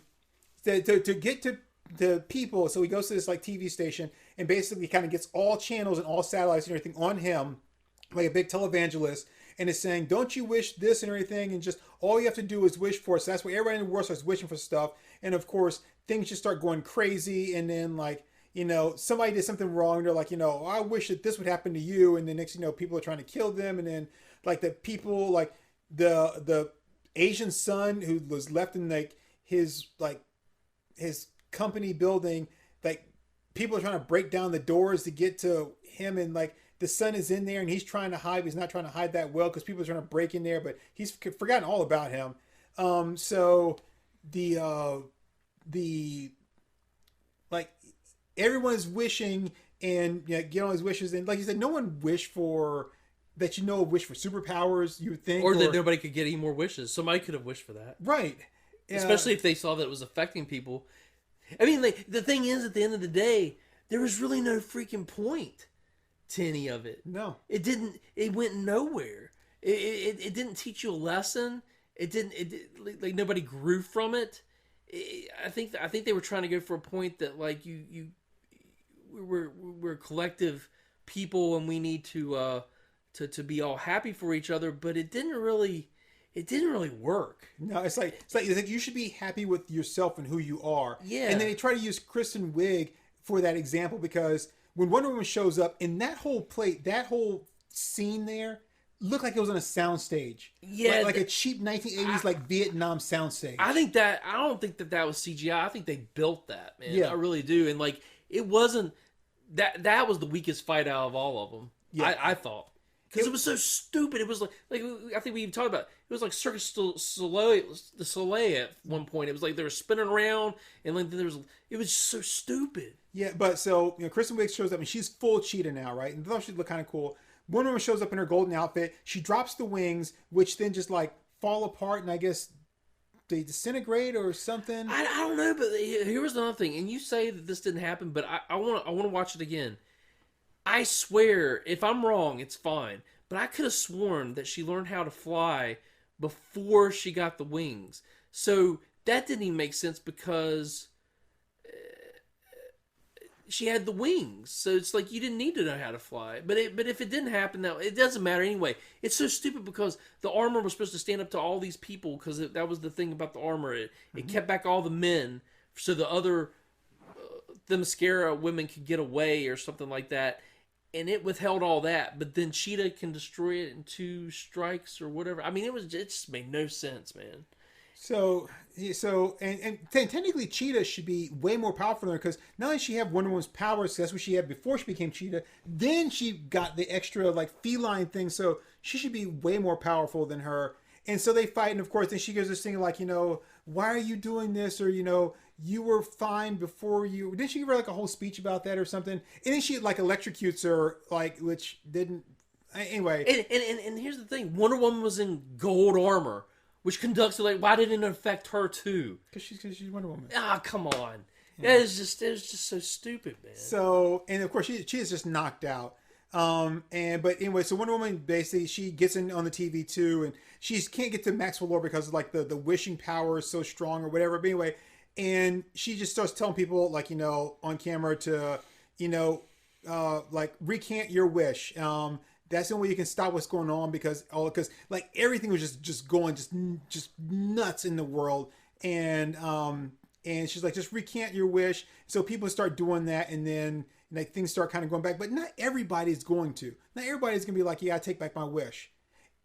Speaker 2: get to the people. So he goes to this like TV station and basically kind of gets all channels and all satellites and everything on him, like a big televangelist, and is saying, "Don't you wish this and everything?" And just all you have to do is wish for it. So that's why everybody in the world starts wishing for stuff. And of course, things just start going crazy. And then like, somebody did something wrong. They're like, I wish that this would happen to you. And then next, people are trying to kill them. And then like the people, like the Asian son who was left in like his company building, like people are trying to break down the doors to get to him, and like the son is in there and he's trying to hide, but he's not trying to hide that well because people are trying to break in there, but he's forgotten all about him. So the like everyone is wishing and get all his wishes, and like you said, no one wished for that, wish for superpowers, you would think,
Speaker 1: or that nobody could get any more wishes. Somebody could have wished for that,
Speaker 2: right?
Speaker 1: Especially if they saw that it was affecting people. I mean, like, the thing is, at the end of the day, there was really no freaking point to any of it.
Speaker 2: No,
Speaker 1: it didn't. It went nowhere. It didn't teach you a lesson. Like nobody grew from it. I think they were trying to go for a point that like we're collective people and we need to be all happy for each other, but it didn't really work.
Speaker 2: No, it's like you should be happy with yourself and who you are.
Speaker 1: Yeah.
Speaker 2: And then they try to use Kristen Wiig for that example, because when Wonder Woman shows up in that whole scene there looked like it was on a soundstage.
Speaker 1: Yeah,
Speaker 2: like a cheap 1980s like Vietnam soundstage.
Speaker 1: I don't think that was CGI. I think they built that, man.
Speaker 2: Yeah.
Speaker 1: I really do. And like it wasn't that was the weakest fight out of all of them. Yeah. I thought. Because it was so stupid. It was like I think we even talked about it. It was like Circus du Soleil at one point. It was like they were spinning around and like it was just so stupid.
Speaker 2: Yeah, but so Kristen Wiig shows up and she's full cheetah now, right? And I thought she'd look kind of cool. Wonder Woman shows up in her golden outfit. She drops the wings, which then just like fall apart, and I guess they disintegrate or something.
Speaker 1: I don't know, but here was another thing. And you say that this didn't happen, but I want to watch it again. I swear, if I'm wrong, it's fine. But I could have sworn that she learned how to fly before she got the wings. So that didn't even make sense because she had the wings. So it's like you didn't need to know how to fly. But if it didn't happen, it doesn't matter anyway. It's so stupid because the armor was supposed to stand up to all these people because that was the thing about the armor. It kept back all the men so the other Themyscira women could get away or something like that. And it withheld all that, but then Cheetah can destroy it in 2 strikes or whatever. I mean, it just made no sense, man.
Speaker 2: So technically Cheetah should be way more powerful than her, because not only she have Wonder Woman's powers, that's what she had before she became Cheetah, then she got the extra like feline thing, so she should be way more powerful than her. And so they fight, and of course then she goes this thing like, why are you doing this? Or, you were fine before you... Didn't she give her like a whole speech about that or something? And then she like electrocutes her, like, which didn't... Anyway.
Speaker 1: And here's the thing. Wonder Woman was in gold armor, which conducts it like, why didn't it affect her too?
Speaker 2: Because she's Wonder Woman.
Speaker 1: Ah, come on. Yeah. It was just so stupid, man.
Speaker 2: So, and of course she is just knocked out. But anyway, so Wonder Woman basically, she gets in on the TV too, and she can't get to Maxwell Lord because of like the wishing power is so strong or whatever. But anyway, and she just starts telling people like, on camera to, like recant your wish. That's the only way you can stop what's going on, because like everything was just going just nuts in the world. And she's like, just recant your wish. So people start doing that, and then like things start kind of going back, but not everybody's going to. Not everybody's going to be like, yeah, I take back my wish.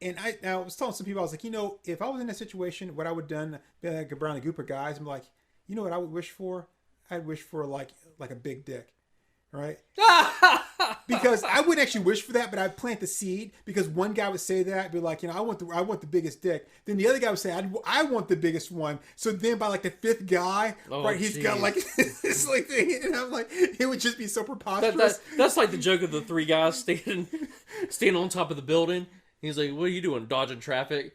Speaker 2: And I was telling some people, I was like, if I was in that situation, what I would have done, be like around a group of guys, I'm like, what I would wish for? I'd wish for like a big dick, right? Because I wouldn't actually wish for that, but I'd plant the seed, because one guy would say that, be like, I want the biggest dick. Then the other guy would say, I want the biggest one. So then by like the 5th guy, right, he's got like this like thing, and I'm like, it would just be so preposterous.
Speaker 1: That's like the joke of the 3 guys standing on top of the building. He's like, what are you doing, dodging traffic?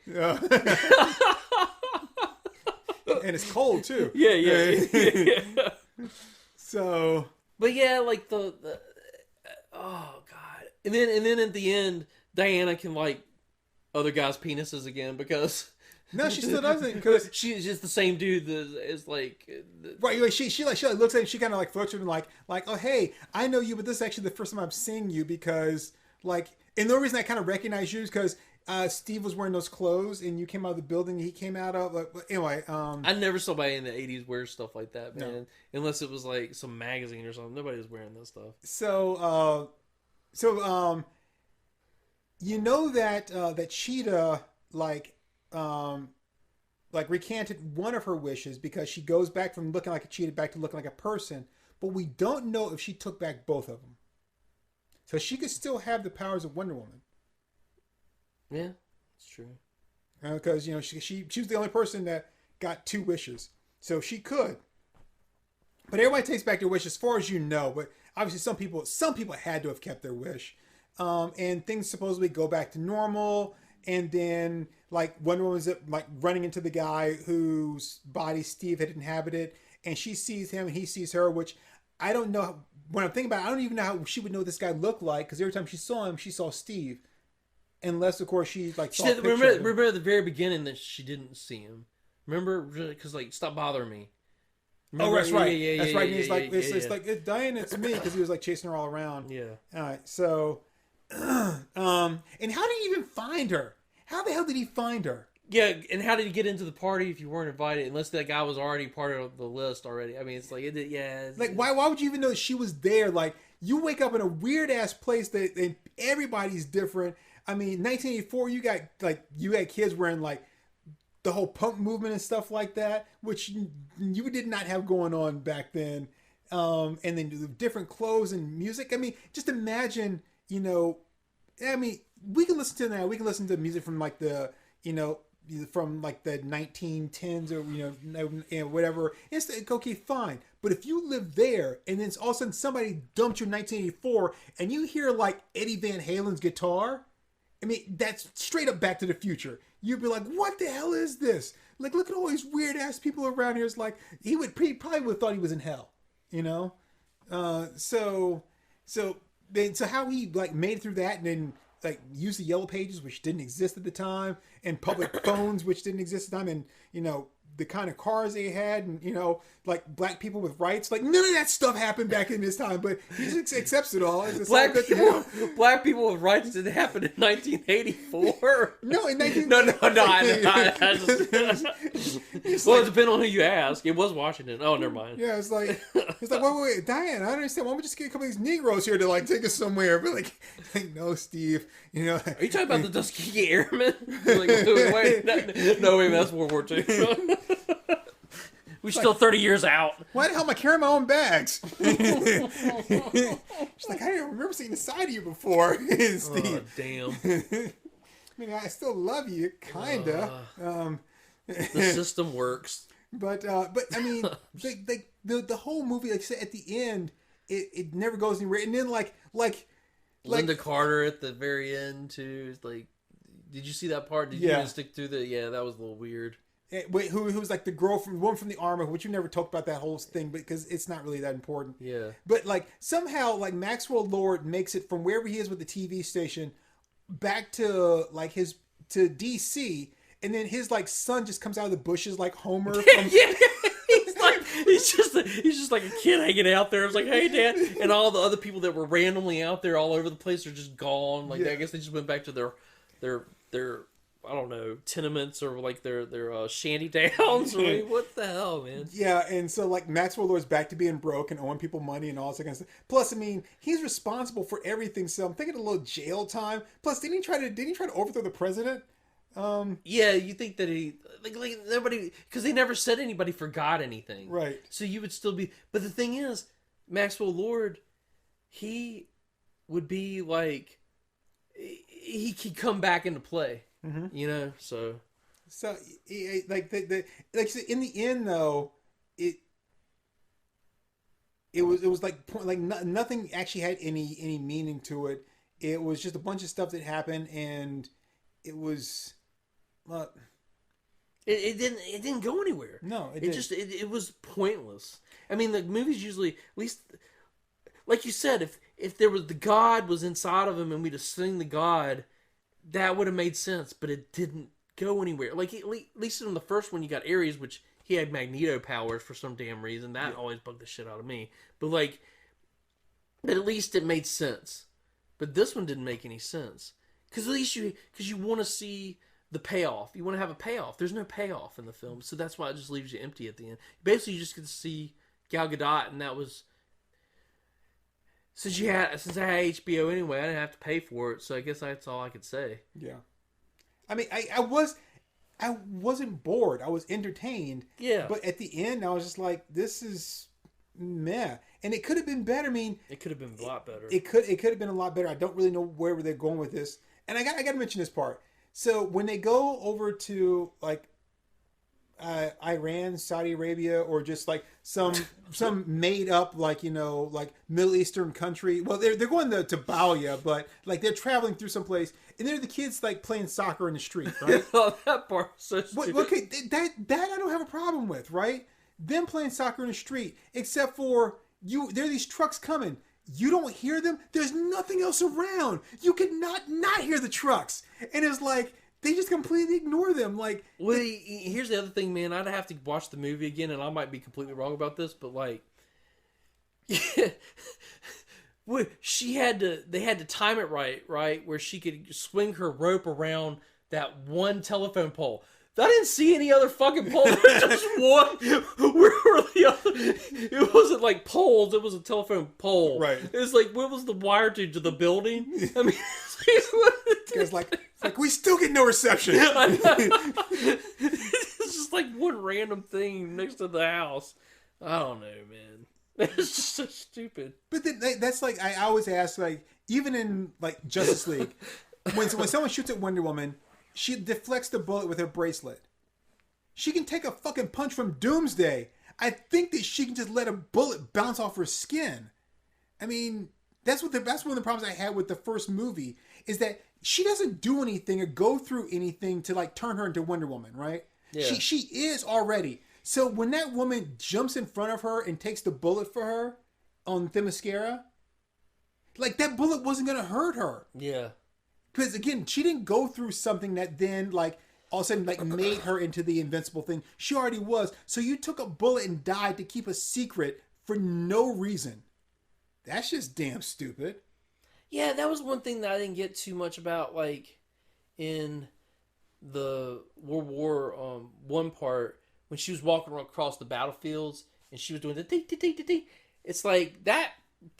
Speaker 2: And it's cold too.
Speaker 1: Yeah.
Speaker 2: So,
Speaker 1: but yeah, like the oh god, and then at the end, Diana can like other guys' penises again because.
Speaker 2: No, she still doesn't because
Speaker 1: she's just the same dude that is like
Speaker 2: right. Like she looks at him. She kind of like flirts with him, like oh hey, I know you, but this is actually the first time I'm seeing you because like, and the reason I kind of recognize you is because Steve was wearing those clothes and you came out of the building he came out of. Like, anyway,
Speaker 1: I never saw somebody in the '80s wear stuff like that, man.
Speaker 2: No.
Speaker 1: Unless it was like some magazine or something. Nobody was wearing that stuff.
Speaker 2: So you know that that Cheetah like recanted one of her wishes because she goes back from looking like a cheetah back to looking like a person, but we don't know if she took back both of them. So she could still have the powers of Wonder Woman.
Speaker 1: Yeah, it's true.
Speaker 2: Because you know she was the only person that got 2 wishes, so she could. But everybody takes back their wish, as far as you know. But obviously, some people had to have kept their wish, and things supposedly go back to normal. And then, like, Wonder Woman's like running into the guy whose body Steve had inhabited, and she sees him and he sees her, which I don't know. When I'm thinking about it, I don't even know how she would know what this guy looked like, because every time she saw him, she saw Steve. Unless, of course, she like saw
Speaker 1: remember at the very beginning that she didn't see him. Remember, because like, stop bothering me. Remember?
Speaker 2: Oh, that's right.
Speaker 1: Yeah,
Speaker 2: that's right. And
Speaker 1: Yeah,
Speaker 2: it's like it's
Speaker 1: yeah.
Speaker 2: like it's Diane, it's me, because he was like chasing her all around.
Speaker 1: Yeah.
Speaker 2: All right. So, and how did he even find her? How the hell did he find her?
Speaker 1: Yeah, and how did he get into the party if you weren't invited? Unless that guy was already part of the list already. I mean, it's like It's,
Speaker 2: like, why would you even know that she was there? Like, you wake up in a weird ass place that and everybody's different. I mean, 1984, you had kids wearing like the whole punk movement and stuff like that, which you did not have going on back then. And then the different clothes and music. I mean, just imagine, you know, I mean, we can listen to now. We can listen to music from like the, you know, from like the 1910s or you know whatever. It's okay, fine. But if you live there and then all of a sudden somebody dumped you in 1984 and you hear like Eddie Van Halen's guitar, I mean, that's straight up Back to the Future. You'd be like, what the hell is this? Like, look at all these weird ass people around here. It's like he probably would have thought he was in hell, you know. So how he like made it through that and then like used the Yellow Pages, which didn't exist at the time, and public phones, which didn't exist at the time, and you know the kind of cars they had, and you know like black people with rights. Like none of that stuff happened back in this time, but he just accepts it all. It's
Speaker 1: black
Speaker 2: all good
Speaker 1: people, black people with rights didn't happen in 1984.
Speaker 2: No, in 19.
Speaker 1: No. Well, it depends on who you ask. It was Washington. Oh, never mind.
Speaker 2: Yeah, it's like wait, Diane, I don't understand. Why don't we just get a couple of these Negroes here to like take us somewhere? But like no, Steve, you know.
Speaker 1: Are you talking about the Tuskegee Airmen? Like, wait, no, wait, that's World War II. We're still 30 years out.
Speaker 2: Why the hell am I carrying my own bags? She's like, I didn't remember seeing the side of you before, Steve.
Speaker 1: Oh, damn.
Speaker 2: I mean, I still love you, kinda.
Speaker 1: The system works.
Speaker 2: But I mean, the whole movie, like I said, at the end, it never goes anywhere. And then like
Speaker 1: Linda Carter at the very end too. Like, did you see that part? Did you even stick through the? Yeah, that was a little weird.
Speaker 2: Wait, who was like the woman from the armor, which you never talked about that whole thing, because it's not really that important.
Speaker 1: Yeah.
Speaker 2: But like somehow, like Maxwell Lord makes it from wherever he is with the TV station back to like to DC, and then his like son just comes out of the bushes like Homer. From...
Speaker 1: Yeah. He's just like a kid hanging out there. It's like, hey, Dad, and all the other people that were randomly out there all over the place are just gone. Like, I guess they just went back to their I don't know, tenements or like their shanty towns. Or like, what the hell, man?
Speaker 2: Yeah, and so like Maxwell Lord's back to being broke and owing people money and all that kind of stuff. Plus, I mean, he's responsible for everything. So I'm thinking a little jail time. Plus, didn't he try to overthrow the president?
Speaker 1: Yeah, you think that he like nobody, because they never said anybody forgot anything,
Speaker 2: right?
Speaker 1: So you would still be. But the thing is, Maxwell Lord, he would be like he could come back into play. Mm-hmm. You know, so
Speaker 2: like in the end though, it was like nothing actually had any meaning to it. It was just a bunch of stuff that happened, and it was
Speaker 1: it didn't go anywhere.
Speaker 2: No,
Speaker 1: it was pointless. I mean, the movies usually, at least like you said, if there was the God was inside of him and we'd have seen the God, that would have made sense, but it didn't go anywhere. Like, at least in the first one, you got Ares, which he had Magneto powers for some damn reason. That always bugged the shit out of me. But, like, but at least it made sense. But this one didn't make any sense. Because at least you want to see the payoff. You want to have a payoff. There's no payoff in the film, so that's why it just leaves you empty at the end. Basically, you just get to see Gal Gadot, and that was... Since I had HBO anyway, I didn't have to pay for it, so I guess that's all I could say.
Speaker 2: Yeah. I mean, I wasn't bored. I was entertained.
Speaker 1: Yeah.
Speaker 2: But at the end, I was just like, this is meh. And it could have been better. I mean,
Speaker 1: it could have been a lot better.
Speaker 2: It could have been a lot better. I don't really know where they're going with this. And I got to mention this part. So when they go over to like Iran, Saudi Arabia, or just like some made up like like Middle Eastern country. Well, they're going to Balia, but like they're traveling through some place, and they're the kids like playing soccer in the street, right?
Speaker 1: Oh, that part's so stupid.
Speaker 2: Okay, that I don't have a problem with, right? Them playing soccer in the street, except for there are these trucks coming. You don't hear them. There's nothing else around. You could not hear the trucks, and it's like. They just completely ignore them. Like,
Speaker 1: well, here's the other thing, man. I'd have to watch the movie again, and I might be completely wrong about this, but like, yeah, they had to time it right, where she could swing her rope around that one telephone pole. I didn't see any other fucking poles. Just one. Where were the other? It wasn't like poles. It was a telephone pole.
Speaker 2: Right.
Speaker 1: It was like, what was the wire to the building? I mean,
Speaker 2: it's like we still get no reception.
Speaker 1: It's just like one random thing next to the house. I don't know, man. It's just so stupid.
Speaker 2: But then that's like I always ask, like even in like Justice League, when someone shoots at Wonder Woman. She deflects the bullet with her bracelet. She can take a fucking punch from Doomsday. I think that she can just let a bullet bounce off her skin. I mean, that's one of the problems I had with the first movie is that she doesn't do anything or go through anything to like turn her into Wonder Woman, right? Yeah. She is already. So when that woman jumps in front of her and takes the bullet for her on Themyscira, like that bullet wasn't gonna hurt her.
Speaker 1: Yeah.
Speaker 2: Because again, she didn't go through something that then like all of a sudden like made her into the invincible thing. She already was. So you took a bullet and died to keep a secret for no reason. That's just damn stupid.
Speaker 1: Yeah, that was one thing that I didn't get too much about, like in the World War One part when she was walking across the battlefields and she was doing the dee dee dee dee dee. It's like that.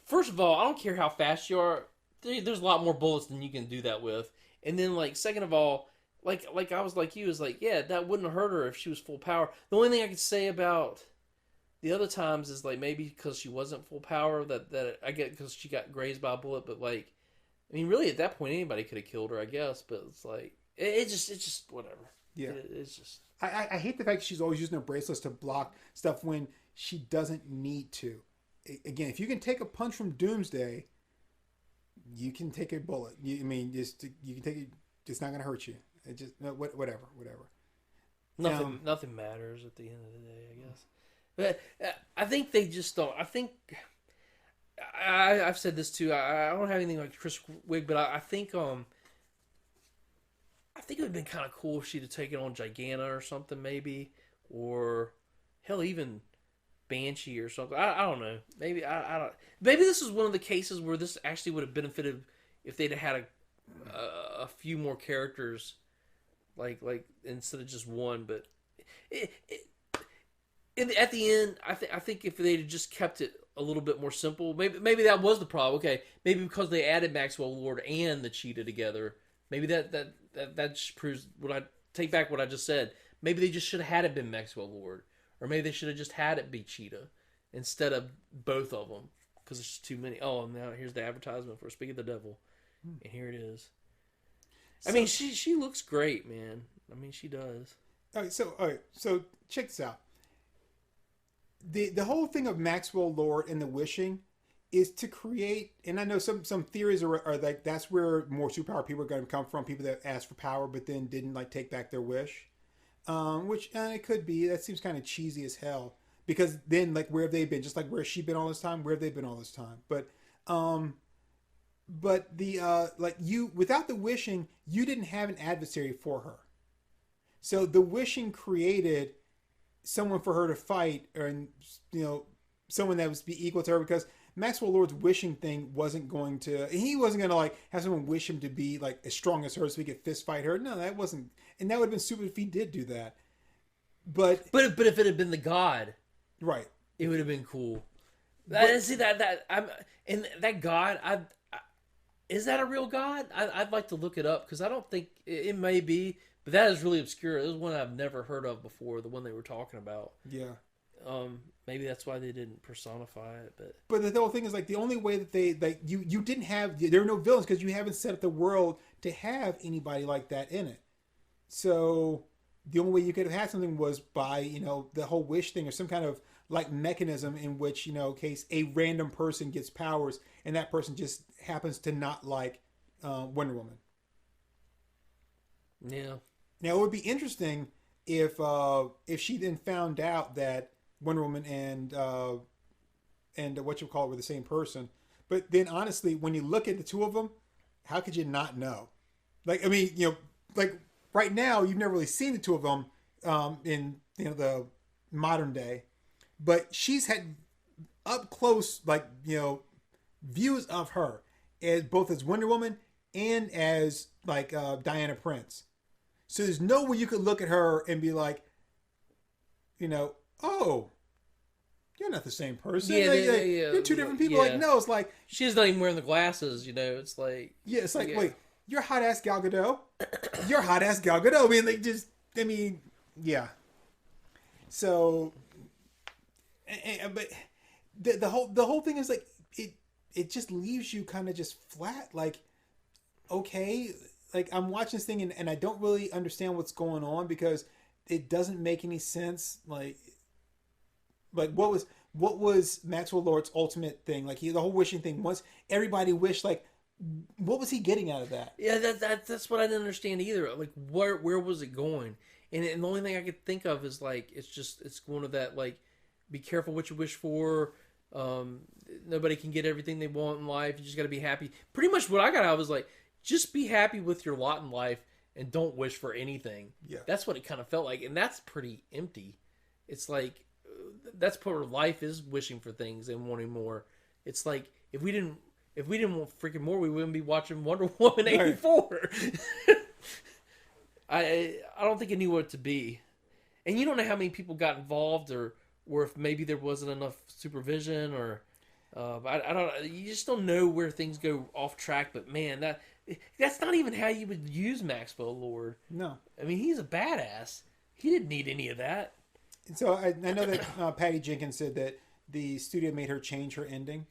Speaker 1: First of all, I don't care how fast you are. There's a lot more bullets than you can do that with. And then, like, second of all, like I was like you, was like, yeah, that wouldn't hurt her if she was full power. The only thing I could say about the other times is, like, maybe because she wasn't full power, that I get because she got grazed by a bullet, but, like, I mean, really, at that point, anybody could have killed her, I guess, but it's like, it's just whatever.
Speaker 2: Yeah.
Speaker 1: It's just...
Speaker 2: I hate the fact that she's always using her bracelets to block stuff when she doesn't need to. Again, if you can take a punch from Doomsday... You can take a bullet. You can take it. It's not going to hurt you. It just whatever.
Speaker 1: Nothing matters at the end of the day, I guess. But I think they just don't. I think I've said this too. I don't have anything like Chris Wigg, but I think it would have been kind of cool if she'd have taken on Giganta or something, maybe, or hell, even Banshee or something. I don't know. Maybe I don't. Maybe this is one of the cases where this actually would have benefited if they'd have had a few more characters, like instead of just one. But at the end, I think if they'd just kept it a little bit more simple, maybe that was the problem. Okay, maybe because they added Maxwell Lord and the Cheetah together, maybe that just proves what I take back what I just said. Maybe they just should have had it been Maxwell Lord. Or maybe they should have just had it be Cheetah instead of both of them because there's too many. Oh, now here's the advertisement for Speak of the Devil, and here it is. I mean, she looks great, man. I mean, she does.
Speaker 2: All right, so check this out. The whole thing of Maxwell Lord and the wishing is to create, and I know some theories are like that's where more superpower people are going to come from. People that asked for power but then didn't like take back their wish. Which it could be. That seems kind of cheesy as hell. Because then, like, where have they been? Just like where has she been all this time? Where have they been all this time? But But the like you without the wishing, you didn't have an adversary for her. So the wishing created someone for her to fight, or someone that was be equal to her, because Maxwell Lord's wishing thing wasn't going to. He wasn't going to like have someone wish him to be like as strong as her so he could fist fight her. No, that wasn't, and that would have been stupid if he did do that. But
Speaker 1: if it had been the god,
Speaker 2: right,
Speaker 1: it would have been cool.
Speaker 2: But,
Speaker 1: see that I'm and that god. Is that a real god? I'd like to look it up because I don't think it may be, but that is really obscure. This is one I've never heard of before. The one they were talking about.
Speaker 2: Yeah.
Speaker 1: Maybe that's why they didn't personify it.
Speaker 2: But the whole thing is like the only way that they like you didn't have, there were no villains because you haven't set up the world to have anybody like that in it. So the only way you could have had something was by the whole wish thing or some kind of like mechanism in which in case a random person gets powers and that person just happens to not like Wonder Woman.
Speaker 1: Yeah.
Speaker 2: Now it would be interesting if she then found out that Wonder Woman and what you call it were the same person. But then honestly, when you look at the two of them, how could you not know? Like, I mean, like right now, you've never really seen the two of them in the modern day, but she's had up close, like, views of her as both as Wonder Woman and as like Diana Prince. So there's no way you could look at her and be like, oh, you're not the same person.
Speaker 1: Yeah,
Speaker 2: you're two different people.
Speaker 1: Yeah.
Speaker 2: Like, no, it's like
Speaker 1: she's not even wearing the glasses. It's like
Speaker 2: it's like wait, you're hot ass Gal Gadot. You're hot ass Gal Gadot. I mean, yeah. So, but the whole thing is like it just leaves you kind of just flat. Like, okay, like I'm watching this thing and I don't really understand what's going on because it doesn't make any sense. Like what was Maxwell Lord's ultimate thing? Like the whole wishing thing. Once everybody wished, like what was he getting out of that?
Speaker 1: Yeah, that's what I didn't understand either. Like where was it going? And the only thing I could think of is like it's going to that like be careful what you wish for. Nobody can get everything they want in life. You just got to be happy. Pretty much what I got out was like just be happy with your lot in life and don't wish for anything.
Speaker 2: Yeah, that's
Speaker 1: what it kind of felt like, and that's pretty empty. It's like that's part of life is wishing for things and wanting more. It's like if we didn't want freaking more, we wouldn't be watching Wonder Woman 84. I don't think it knew what to be, and you don't know how many people got involved or if maybe there wasn't enough supervision or I don't. You just don't know where things go off track. But man, that's not even how you would use Maxwell Lord.
Speaker 2: No,
Speaker 1: I mean he's a badass. He didn't need any of that.
Speaker 2: And so I know that Patty Jenkins said that the studio made her change her ending.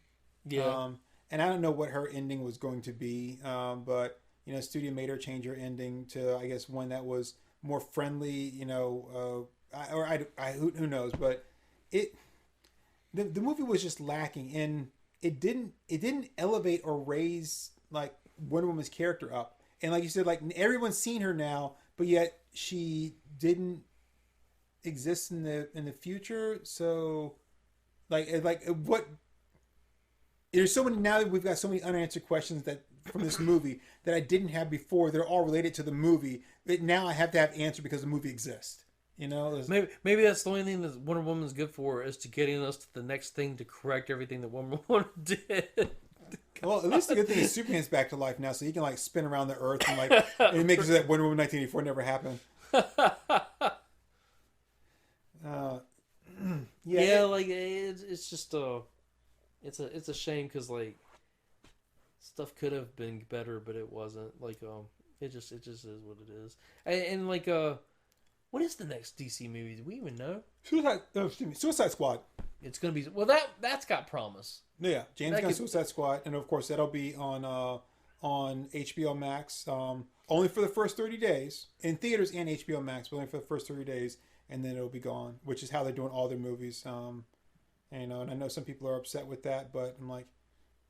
Speaker 1: Yeah.
Speaker 2: And I don't know what her ending was going to be, but studio made her change her ending to I guess one that was more friendly. Who knows? But the movie was just lacking, and it didn't elevate or raise like Wonder Woman's character up. And like you said, like everyone's seen her now, but yet she didn't exist in the future. So like what there's so many now that we've got so many unanswered questions that from this movie that I didn't have before. They're all related to the movie that now I have to have answered because the movie exists.
Speaker 1: Maybe that's the only thing that Wonder Woman's good for is to getting us to the next thing to correct everything that Wonder Woman did.
Speaker 2: Well, at least the good thing is Superman's back to life now, so he can like spin around the earth and like and make sure that Wonder Woman 1984 never happened.
Speaker 1: Like it's just it's a shame because like stuff could have been better, but it wasn't. Like it just is what it is. And like what is the next DC movie? Do we even know?
Speaker 2: Suicide Squad.
Speaker 1: It's gonna be that's got promise.
Speaker 2: Yeah, James Gunn Suicide Squad, and of course that'll be on HBO Max. Only for the first 30 days in theaters and HBO Max, but only for the first 30 days, and then it'll be gone. Which is how they're doing all their movies. And I know some people are upset with that, but I'm like,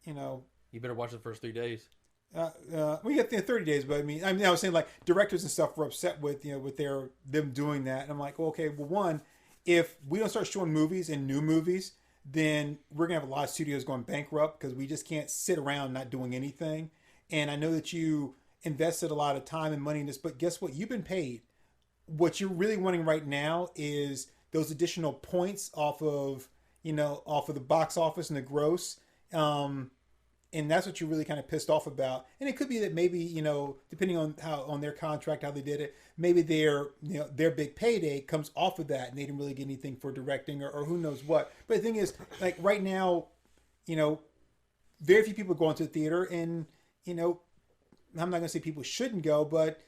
Speaker 1: you better watch the first 3 days.
Speaker 2: We got 30 days, but I mean, I was saying like directors and stuff were upset with with them doing that, and I'm like, well, okay, well, one, if we don't start showing movies and new movies, then we're gonna have a lot of studios going bankrupt because we just can't sit around not doing anything. And I know that you invested a lot of time and money in this, but guess what? You've been paid. What you're really wanting right now is those additional points off of the box office and the gross. And that's what you're really kind of pissed off about. And it could be that maybe, depending on their contract, how they did it, maybe their big payday comes off of that and they didn't really get anything for directing or who knows what. But the thing is, like right now, very few people are going to the theater, and, I'm not going to say people shouldn't go, but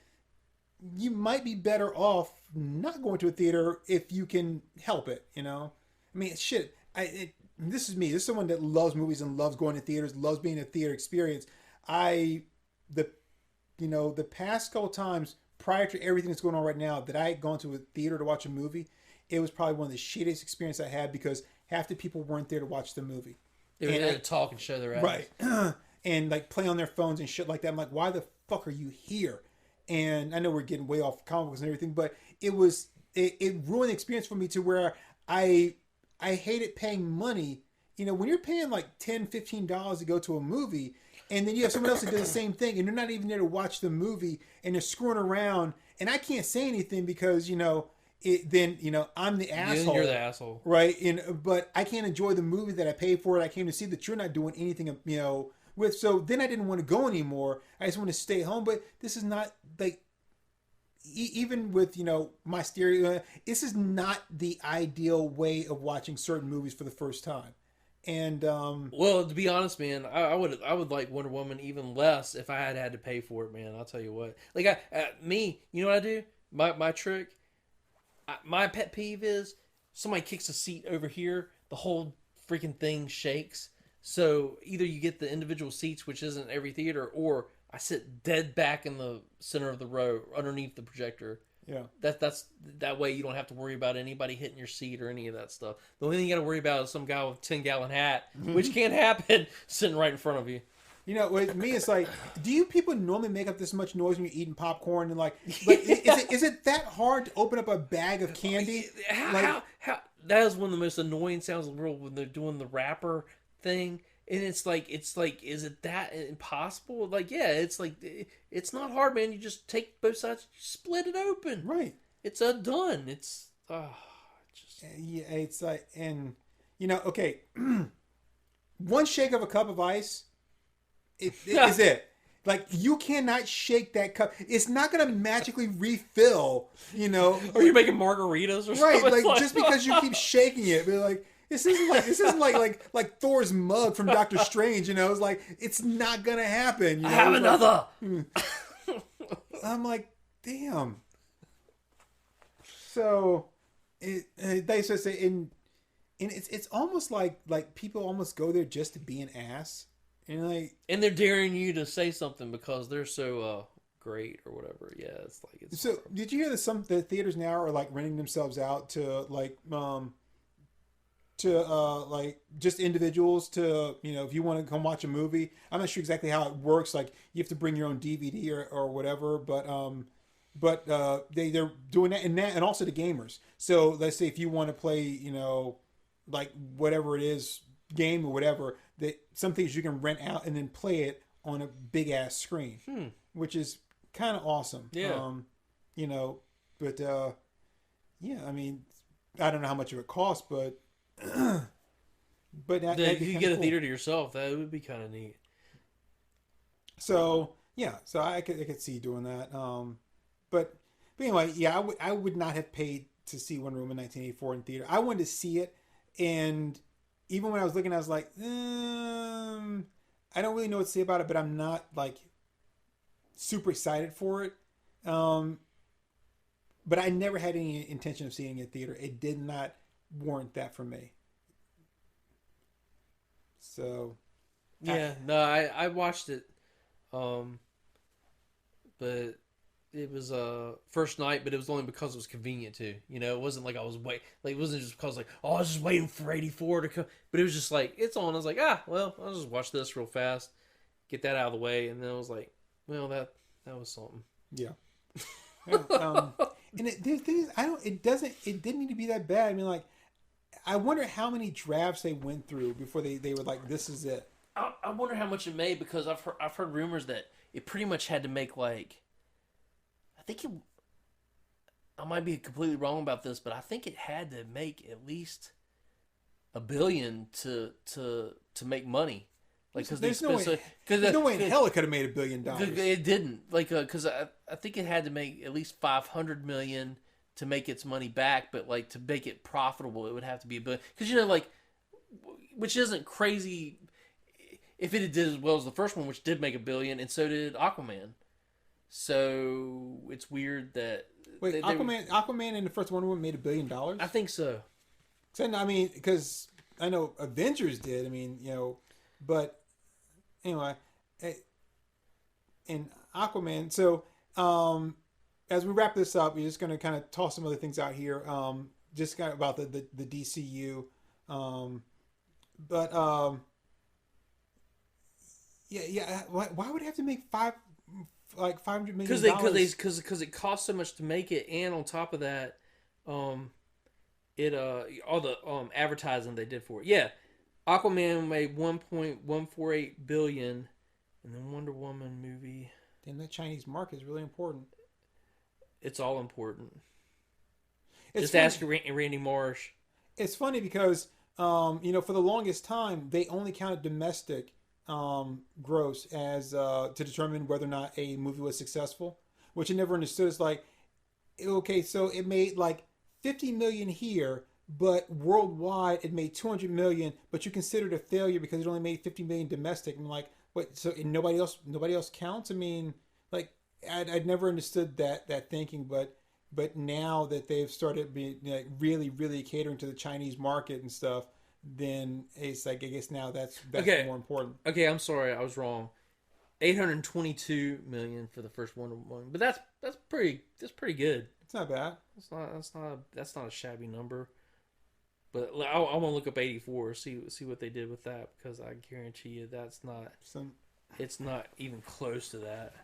Speaker 2: you might be better off not going to a theater if you can help it, I mean, shit, this is me. This is someone that loves movies and loves going to theaters, loves being a theater experience. The past couple times prior to everything that's going on right now that I had gone to a theater to watch a movie, it was probably one of the shittiest experiences I had because half the people weren't there to watch the movie.
Speaker 1: They were there to talk and show their ass.
Speaker 2: Right. And like play on their phones and shit like that. I'm like, why the fuck are you here? And I know we're getting way off comic books and everything, but it ruined the experience for me to where I hated paying money. When you're paying like $10, $15 to go to a movie, and then you have someone else that does the same thing, and they're not even there to watch the movie, and they're screwing around, and I can't say anything because, I'm the asshole.
Speaker 1: You're the asshole.
Speaker 2: Right? But I can't enjoy the movie that I paid for it. I came to see that you're not doing anything, with. So then I didn't want to go anymore. I just want to stay home. But this is not like, even with, my stereo, this is not the ideal way of watching certain movies for the first time. And
Speaker 1: well, to be honest, man, I would like Wonder Woman even less if I had to pay for it, man. I'll tell you what. Like you know what I do? My trick, my pet peeve is somebody kicks a seat over here, the whole freaking thing shakes. So either you get the individual seats, which isn't every theater, or I sit dead back in the center of the row underneath the projector.
Speaker 2: Yeah.
Speaker 1: That's that way you don't have to worry about anybody hitting your seat or any of that stuff. The only thing you got to worry about is some guy with a 10-gallon hat, which can't happen, sitting right in front of you.
Speaker 2: With me, it's like, do you people normally make up this much noise when you're eating popcorn? And like is it that hard to open up a bag of candy?
Speaker 1: How that is one of the most annoying sounds in the world when they're doing the wrapper thing. And it's like, is it that impossible? Like, yeah, it's like, it's not hard, man. You just take both sides, split it open.
Speaker 2: Right.
Speaker 1: It's done. It's,
Speaker 2: yeah, it's like, and, okay. One shake of a cup of ice, is it. Like, you cannot shake that cup. It's not going to magically refill,
Speaker 1: Or you're making margaritas or something.
Speaker 2: Right, like, just because you keep shaking it. But like, This isn't like Thor's mug from Doctor Strange, It's like, it's not gonna happen.
Speaker 1: I have another.
Speaker 2: I'm like, damn. So they say, and it's almost like people almost go there just to be an ass,
Speaker 1: and they're daring you to say something because they're so great or whatever. Yeah, it's like it's.
Speaker 2: So horrible. Did you hear that the theaters now are like renting themselves out to just individuals to, if you want to come watch a movie. I'm not sure exactly how it works. Like, you have to bring your own DVD or whatever, but they're doing that and also the gamers. So let's say if you want to play, like whatever it is, game or whatever, that some things you can rent out and then play it on a big ass screen, which is kind of awesome.
Speaker 1: Yeah.
Speaker 2: But yeah, I mean, I don't know how much of it costs, but
Speaker 1: if you get a theater to yourself, that would be kind of neat.
Speaker 2: So yeah, so I could see doing that. But anyway, yeah, I would not have paid to see Wonder Woman 1984 in theater. I wanted to see it, and even when I was looking, I was like, I don't really know what to say about it, but I'm not like super excited for it. But I never had any intention of seeing it in theater. It did not warrant that for me. So
Speaker 1: yeah, I watched it, but it was first night, but it was only because it was convenient too. It wasn't like I was it wasn't just because I was just waiting for 84 to come, but it was just like, it's on. I was like, well, I'll just watch this real fast, get that out of the way, and then I was like, well, that was something.
Speaker 2: Yeah. And the thing is, it didn't need to be that bad. I mean, like, I wonder how many drafts they went through before they were like, this is it.
Speaker 1: I wonder how much it made, because I've heard rumors that it pretty much had to make like, I might be completely wrong about this, but I think it had to make at least $1 billion to make money. Like, because
Speaker 2: there's no way in hell it could have made $1 billion.
Speaker 1: It didn't. Like, because I think it had to make at least $500 million to make its money back, but like to make it profitable, it would have to be $1 billion. Because like, which isn't crazy if it did as well as the first one, which did make $1 billion, and so did Aquaman. So it's weird that
Speaker 2: Aquaman in the first Wonder Woman made $1 billion.
Speaker 1: I think so.
Speaker 2: So I mean, because I know Avengers did. I mean, but anyway, in Aquaman. So as we wrap this up, we're just going to kind of toss some other things out here. Just kind of about the DCU. Yeah. Why would it have to make $500 million?
Speaker 1: Because it costs so much to make it, and on top of that, all the advertising they did for it. Yeah, Aquaman made $1.148 billion, and then Wonder Woman movie.
Speaker 2: Damn, that Chinese market is really important.
Speaker 1: It's all important.
Speaker 2: Just
Speaker 1: ask Randy Marsh.
Speaker 2: It's funny because for the longest time they only counted domestic gross as to determine whether or not a movie was successful, which I never understood. It's like, okay, so it made like 50 million here, but worldwide it made 200 million, but you consider it a failure because it only made 50 million domestic. I'm like, what? So nobody else counts? I mean, like, I'd never understood that thinking, but now that they've started being like really, really catering to the Chinese market and stuff, then it's like, I guess now that's okay. More important.
Speaker 1: Okay, I'm sorry, I was wrong. 822 million for the first Wonder Woman, but that's pretty good.
Speaker 2: It's not bad.
Speaker 1: That's not a shabby number. But I want to look up 84, see what they did with that, because I guarantee you it's not even close to that.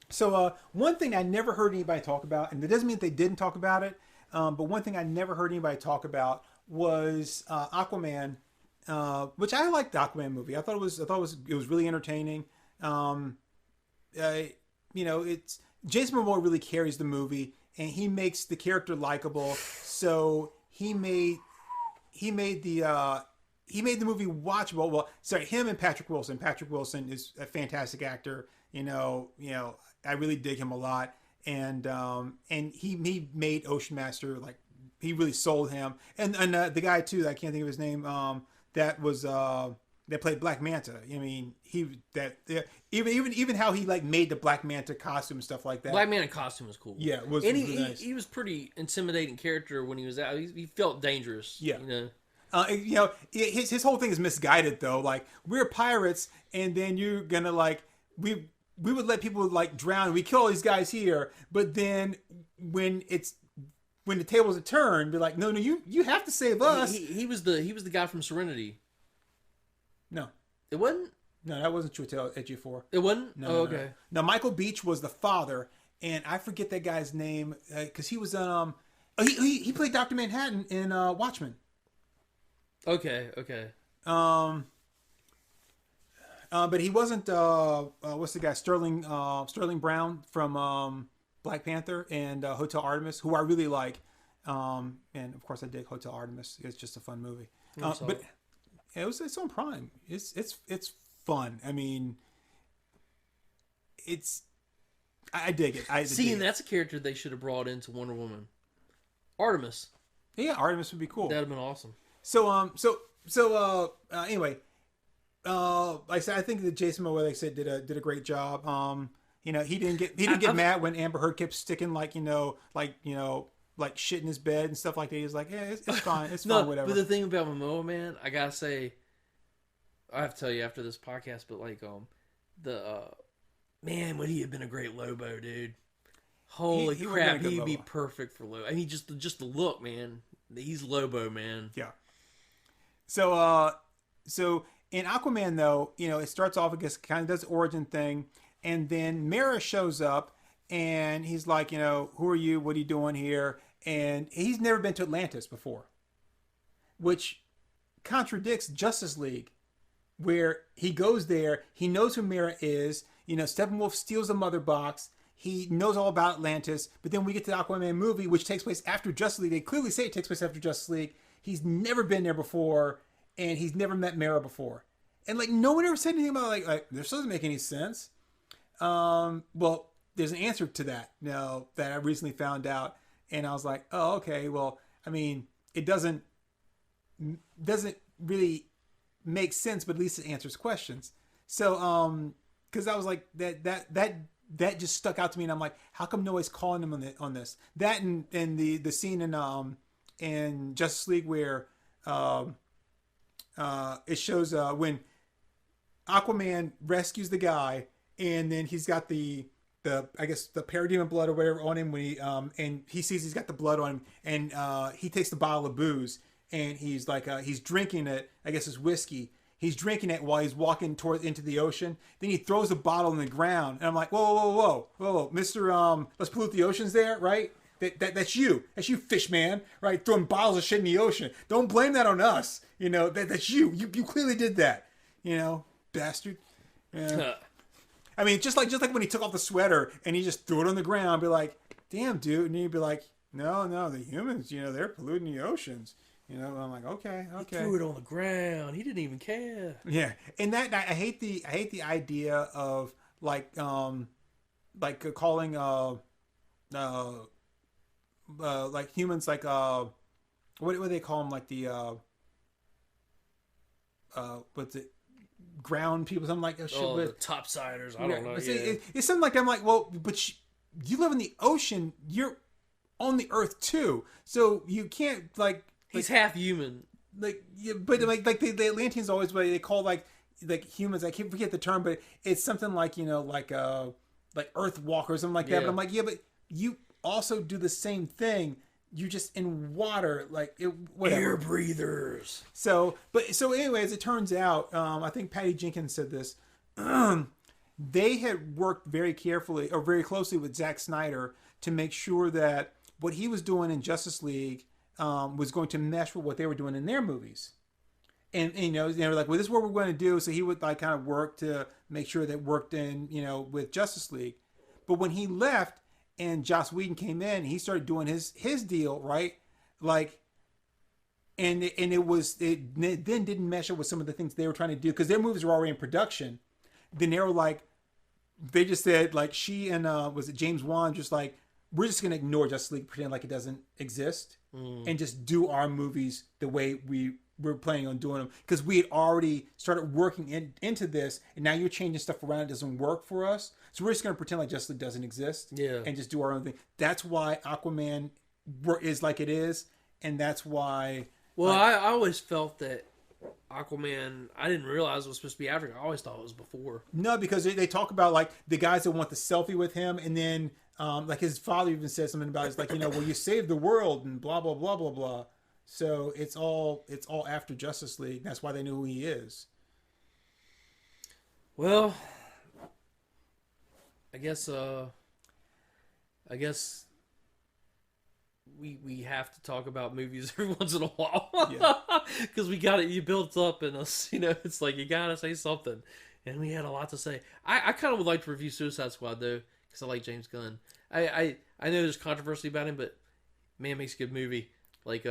Speaker 2: So one thing I never heard anybody talk about, and it doesn't mean that they didn't talk about it, but one thing I never heard anybody talk about was Aquaman, which I liked the Aquaman movie. I thought it was really entertaining. It's Jason Momoa really carries the movie, and he makes the character likable. So he made the movie watchable. Well, sorry, him and Patrick Wilson. Patrick Wilson is a fantastic actor. I really dig him a lot, and he made Ocean Master, like, he really sold him, and the guy too, I can't think of his name, that played Black Manta. I mean, even how he like made the Black Manta costume and stuff like that.
Speaker 1: Black Manta costume was cool.
Speaker 2: Yeah,
Speaker 1: nice. He was pretty intimidating character when he was out. He felt dangerous.
Speaker 2: Yeah. His whole thing is misguided though. Like, we're pirates, and then you're gonna like we would let people like drown. We kill all these guys here, but then when the tables are turned, be like, no, you have to save us.
Speaker 1: He was the guy from Serenity.
Speaker 2: No,
Speaker 1: it wasn't.
Speaker 2: No, that wasn't true. WW84.
Speaker 1: It wasn't.
Speaker 2: No,
Speaker 1: okay.
Speaker 2: No, Michael Beach was the father, and I forget that guy's name because he was he played Dr. Manhattan in Watchmen.
Speaker 1: Okay.
Speaker 2: But he wasn't. What's the guy? Sterling Brown from Black Panther and Hotel Artemis, who I really like. And of course, I dig Hotel Artemis. It's just a fun movie. But it's on Prime. It's fun. I mean, I dig it.
Speaker 1: And that's a character they should have brought into Wonder Woman. Artemis.
Speaker 2: Yeah, Artemis would be cool.
Speaker 1: That'd have been awesome.
Speaker 2: So anyway, like I said, I think that Jason Momoa, like I said, did a great job. He didn't get mad when Amber Heard kept sticking like shit in his bed and stuff like that. He was like, yeah, it's fine, it's fine, whatever.
Speaker 1: But the thing about Momoa, man, I gotta say, I have to tell you after this podcast, but like man, would he have been a great Lobo, dude? Holy crap, he'd be perfect for Lobo. I mean, just the look, man. He's Lobo, man.
Speaker 2: Yeah. So in Aquaman, though, it starts off, I guess, kind of does the origin thing, and then Mera shows up, and he's like, who are you? What are you doing here? And he's never been to Atlantis before. which contradicts Justice League, where he goes there, he knows who Mera is, Steppenwolf steals the mother box, he knows all about Atlantis, but then we get to the Aquaman movie, which takes place after Justice League. They clearly say it takes place after Justice League. He's never been there before, and he's never met Mera before. And, no one ever said anything about, this doesn't make any sense. Well, there's an answer to that now that I recently found out, and I was like, oh, okay, well, I mean, it doesn't really make sense, but at least it answers questions. So, because I was like, that just stuck out to me, and I'm like, how come nobody's calling him on this? That and the scene in Justice League where it shows when Aquaman rescues the guy, and then he's got the I guess the parademon blood or whatever on him when he and he sees he's got the blood on him, and he takes the bottle of booze, and he's like he's drinking it. I guess it's whiskey. He's drinking it while he's walking into the ocean. Then he throws the bottle on the ground, and I'm like, whoa, Mister, let's pollute the oceans there, right? That's you, fish man, right? Throwing bottles of shit in the ocean. Don't blame that on us. That's you. You clearly did that. Bastard. Yeah. I mean, just like when he took off the sweater and he just threw it on the ground, be like, damn, dude, and he'd be like, no, the humans, they're polluting the oceans. I'm like, okay.
Speaker 1: He threw it on the ground. He didn't even care.
Speaker 2: Yeah, and that I hate the idea of calling humans what do they call them, what's it, ground people, something like that.
Speaker 1: The topsiders. I don't know.
Speaker 2: It's something like, I'm like, well, but you live in the ocean. You're on the earth too, so you can't
Speaker 1: he's half human.
Speaker 2: But the Atlanteans always, what they call like humans. I can't forget the term, but it's something like Earth walkers, something like that. But I'm like, yeah, but you also do the same thing. You're just in water, whatever.
Speaker 1: Air breathers.
Speaker 2: So anyway, as it turns out, I think Patty Jenkins said this. They had worked very carefully or very closely with Zack Snyder to make sure that what he was doing in Justice League was going to mesh with what they were doing in their movies. And they were like, well, this is what we're going to do. So he would kind of work to make sure that worked in, with Justice League. But when he left and Joss Whedon came in, he started doing his deal, right? And it then didn't mesh up with some of the things they were trying to do because their movies were already in production. Then they were they just said she and was it James Wan just we're just gonna ignore Justice League, pretend like it doesn't exist, and just do our movies the way we're planning on doing them, because we had already started working into this, and now you're changing stuff around. It doesn't work for us, so we're just gonna pretend like Justice League doesn't exist, and just do our own thing. That's why Aquaman is like it is, and that's why.
Speaker 1: Well, I always felt that Aquaman, I didn't realize it was supposed to be Africa. I always thought it was before.
Speaker 2: No, because they talk about the guys that want the selfie with him, and then his father even said something about it's well, you saved the world and blah blah blah blah blah. So it's all after Justice League. That's why they knew who he is.
Speaker 1: Well, I guess we have to talk about movies every once in a while, because we got it. You built up in us, it's like you gotta say something, and we had a lot to say. I kind of would like to review Suicide Squad though, because I like James Gunn. I know there's controversy about him, but man, makes a good movie. I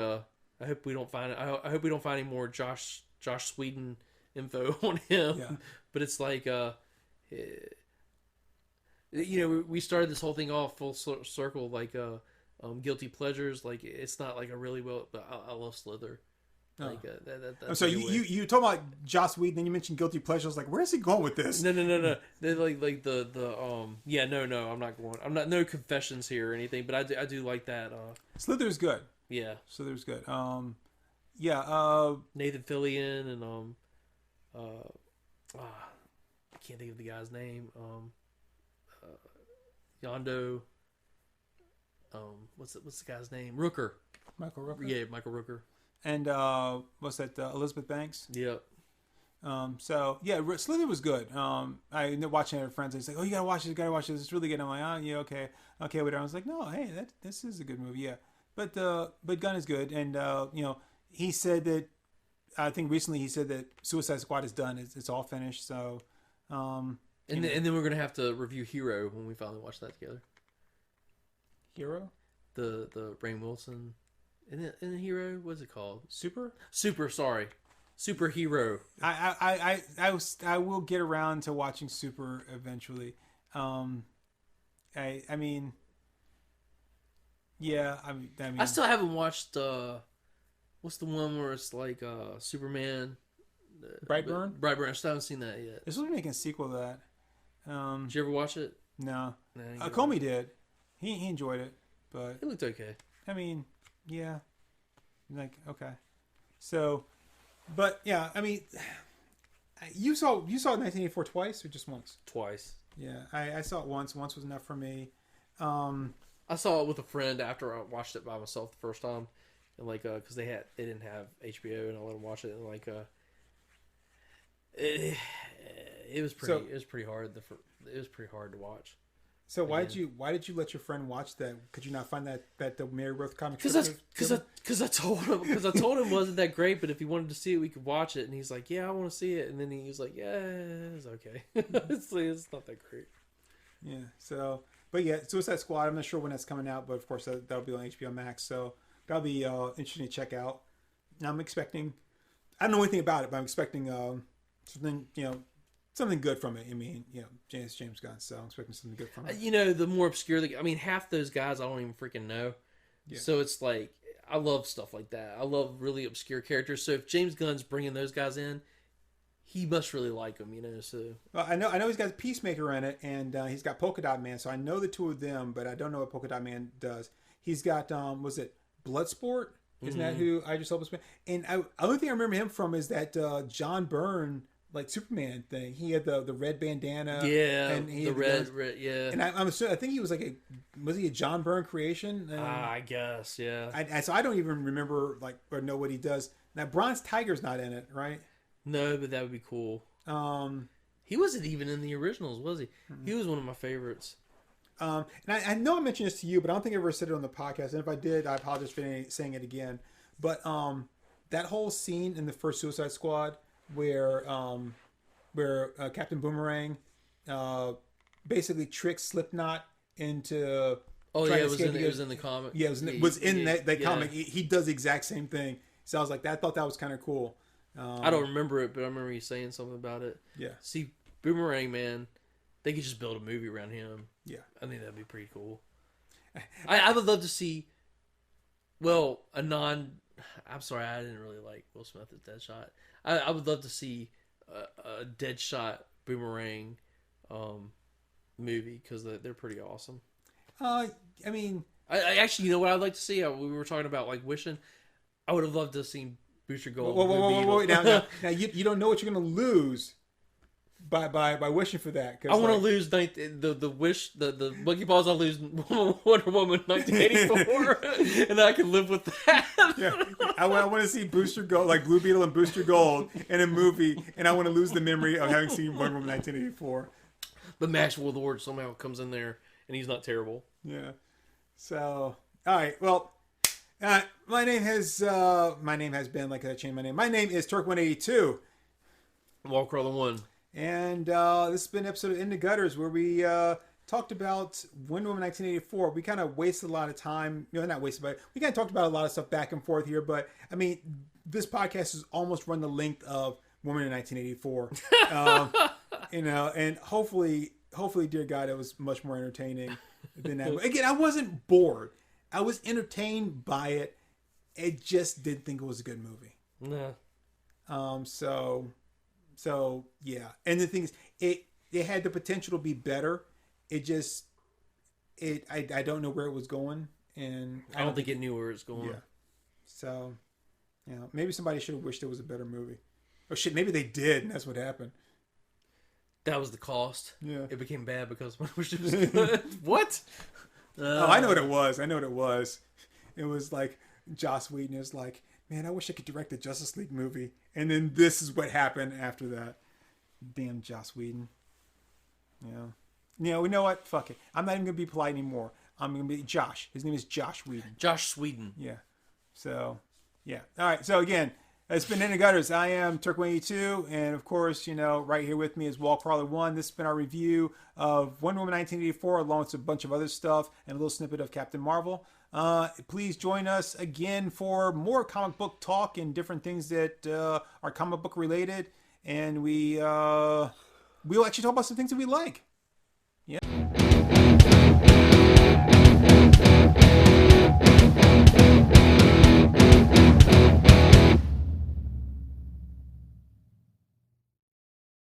Speaker 1: hope we don't find I hope we don't find any more Josh Sweden info on him. Yeah. But it's we started this whole thing off full circle guilty pleasures. It's not a really well, but I love Slither. That's
Speaker 2: so you talking about Joss Whedon, then you mentioned guilty pleasures. Where's he going with this?
Speaker 1: No. They're no, I'm not going. I'm not, no confessions here or anything, but I do like that.
Speaker 2: Slither's good.
Speaker 1: Yeah,
Speaker 2: Slither's good.
Speaker 1: Nathan Fillion and I can't think of the guy's name. Yondo. What's the guy's name? Rooker.
Speaker 2: Michael Rooker.
Speaker 1: Yeah, Michael Rooker.
Speaker 2: And what's that? Elizabeth Banks.
Speaker 1: Yep.
Speaker 2: Slither was good. I ended up watching it with friends. They say, "Oh, you gotta watch this. It's really good." I'm like, "Oh, yeah, okay, whatever." I was like, "No, hey, this is a good movie, yeah." But Gunn is good, and he said that, I think recently he said that Suicide Squad is done. It's all finished. So,
Speaker 1: and then we're gonna have to review Hero when we finally watch that together.
Speaker 2: Hero,
Speaker 1: the Rainn Wilson, in Hero, what's it called?
Speaker 2: Super.
Speaker 1: Sorry, Superhero.
Speaker 2: I will get around to watching Super eventually. I mean, yeah. I mean,
Speaker 1: I still haven't watched. What's the one where it's like Superman?
Speaker 2: Brightburn.
Speaker 1: I still haven't seen that yet.
Speaker 2: They're supposed to be making a sequel to that.
Speaker 1: Did you ever watch it?
Speaker 2: No. Comey did. He enjoyed it, but
Speaker 1: it looked okay.
Speaker 2: I mean, yeah. Like, okay. So, but yeah, I mean, you saw 1984 twice or just once?
Speaker 1: Twice.
Speaker 2: Yeah, I saw it once. Once was enough for me.
Speaker 1: I saw it with a friend after I watched it by myself the first time, and like, because they didn't have HBO, and I let them watch it, and like, it was pretty hard. It was pretty hard to watch.
Speaker 2: So why did you let your friend watch that? Could you not find that the Mary Worth comic?
Speaker 1: Because I told him it wasn't that great, but if he wanted to see it, we could watch it. And he's like, "Yeah, I want to see it." And then he was like, "Yeah, it's okay. it's not that great."
Speaker 2: Yeah. So, but yeah, Suicide Squad. I'm not sure when that's coming out, but of course that'll be on HBO Max. So that'll be interesting to check out. Now I'm expecting. I don't know anything about it, but I'm expecting something good from it. I mean, James Gunn, so I'm expecting something good from it.
Speaker 1: The more obscure, half those guys I don't even freaking know. Yeah. So it's like, I love stuff like that. I love really obscure characters. So if James Gunn's bringing those guys in, he must really like them, So
Speaker 2: well, I know he's got Peacemaker in it, and he's got Polka Dot Man. So I know the two of them, but I don't know what Polka Dot Man does. He's got was it Bloodsport? Isn't that who I just helped us? And the only thing I remember him from is that John Byrne, like Superman thing. He had the red bandana.
Speaker 1: Yeah,
Speaker 2: and he
Speaker 1: the red, yeah.
Speaker 2: And I'm assuming, I think he was was he a John Byrne creation?
Speaker 1: I guess, yeah.
Speaker 2: So I don't even remember or know what he does. Now Bronze Tiger's not in it, right?
Speaker 1: No, but that would be cool. He wasn't even in the originals, was he? Mm-hmm. He was one of my favorites.
Speaker 2: And I know I mentioned this to you, but I don't think I ever said it on the podcast. And if I did, I apologize for saying it again. But that whole scene in the first Suicide Squad where Captain Boomerang basically tricks Slipknot into
Speaker 1: it was in the comic.
Speaker 2: Yeah, it was in that comic. He does the exact same thing. So I was like, I thought that was kind of cool.
Speaker 1: I don't remember it, but I remember you saying something about it.
Speaker 2: Yeah.
Speaker 1: See, Boomerang, man, they could just build a movie around him.
Speaker 2: Yeah.
Speaker 1: I think that'd be pretty cool. I would love to see, I'm sorry, I didn't really like Will Smith as Deadshot. I would love to see a Deadshot Boomerang movie, because they're pretty awesome.
Speaker 2: I mean,
Speaker 1: I actually, what I'd like to see? We were talking about wishing. I would have loved to have seen Booster Gold.
Speaker 2: Whoa. Now you don't know what you're going to lose by wishing for that.
Speaker 1: I want to lose the monkey balls. I'll lose Wonder Woman 1984, and I can live with that.
Speaker 2: Yeah. I want to see Booster Gold, like Blue Beetle and Booster Gold, in a movie, and I want to lose the memory of having seen Wonder Woman 1984.
Speaker 1: But Maxwell Lord somehow comes in there, and he's not terrible.
Speaker 2: Yeah. So, all right. Well, my name has been, like I changed my name. My name is Turk182.
Speaker 1: Wallcrawler One.
Speaker 2: And this has been an episode of In the Gutters, where we talked about Wonder Woman 1984. We kind of wasted a lot of time. Not wasted, but we kind of talked about a lot of stuff back and forth here. But, I mean, this podcast has almost run the length of Woman in 1984. And hopefully, dear God, it was much more entertaining than that. But again, I wasn't bored. I was entertained by it. I just didn't think it was a good movie.
Speaker 1: No.
Speaker 2: So yeah, and the thing is, it had the potential to be better. I don't know where it was going, and
Speaker 1: I don't think it knew where it was going.
Speaker 2: Yeah. So, maybe somebody should have wished it was a better movie. Oh shit, maybe they did, and that's what happened.
Speaker 1: That was the cost.
Speaker 2: Yeah.
Speaker 1: It became bad because I wished it was good. What?
Speaker 2: I know what it was. It was like Joss Whedon is like, man, I wish I could direct a Justice League movie. And then this is what happened after that. Damn Joss Whedon. Yeah. We know what? Fuck it. I'm not even going to be polite anymore. I'm going to be Josh. His name is Josh Whedon.
Speaker 1: Josh Sweden.
Speaker 2: Yeah. So, Yeah. All right. So again, it's been In the Gutters. I am Turk182, and of course, right here with me is Wallcrawler One. This has been our review of Wonder Woman 1984, along with a bunch of other stuff and a little snippet of Captain Marvel. Please join us again for more comic book talk and different things that are comic book related, and we'll actually talk about some things that we like. Yeah.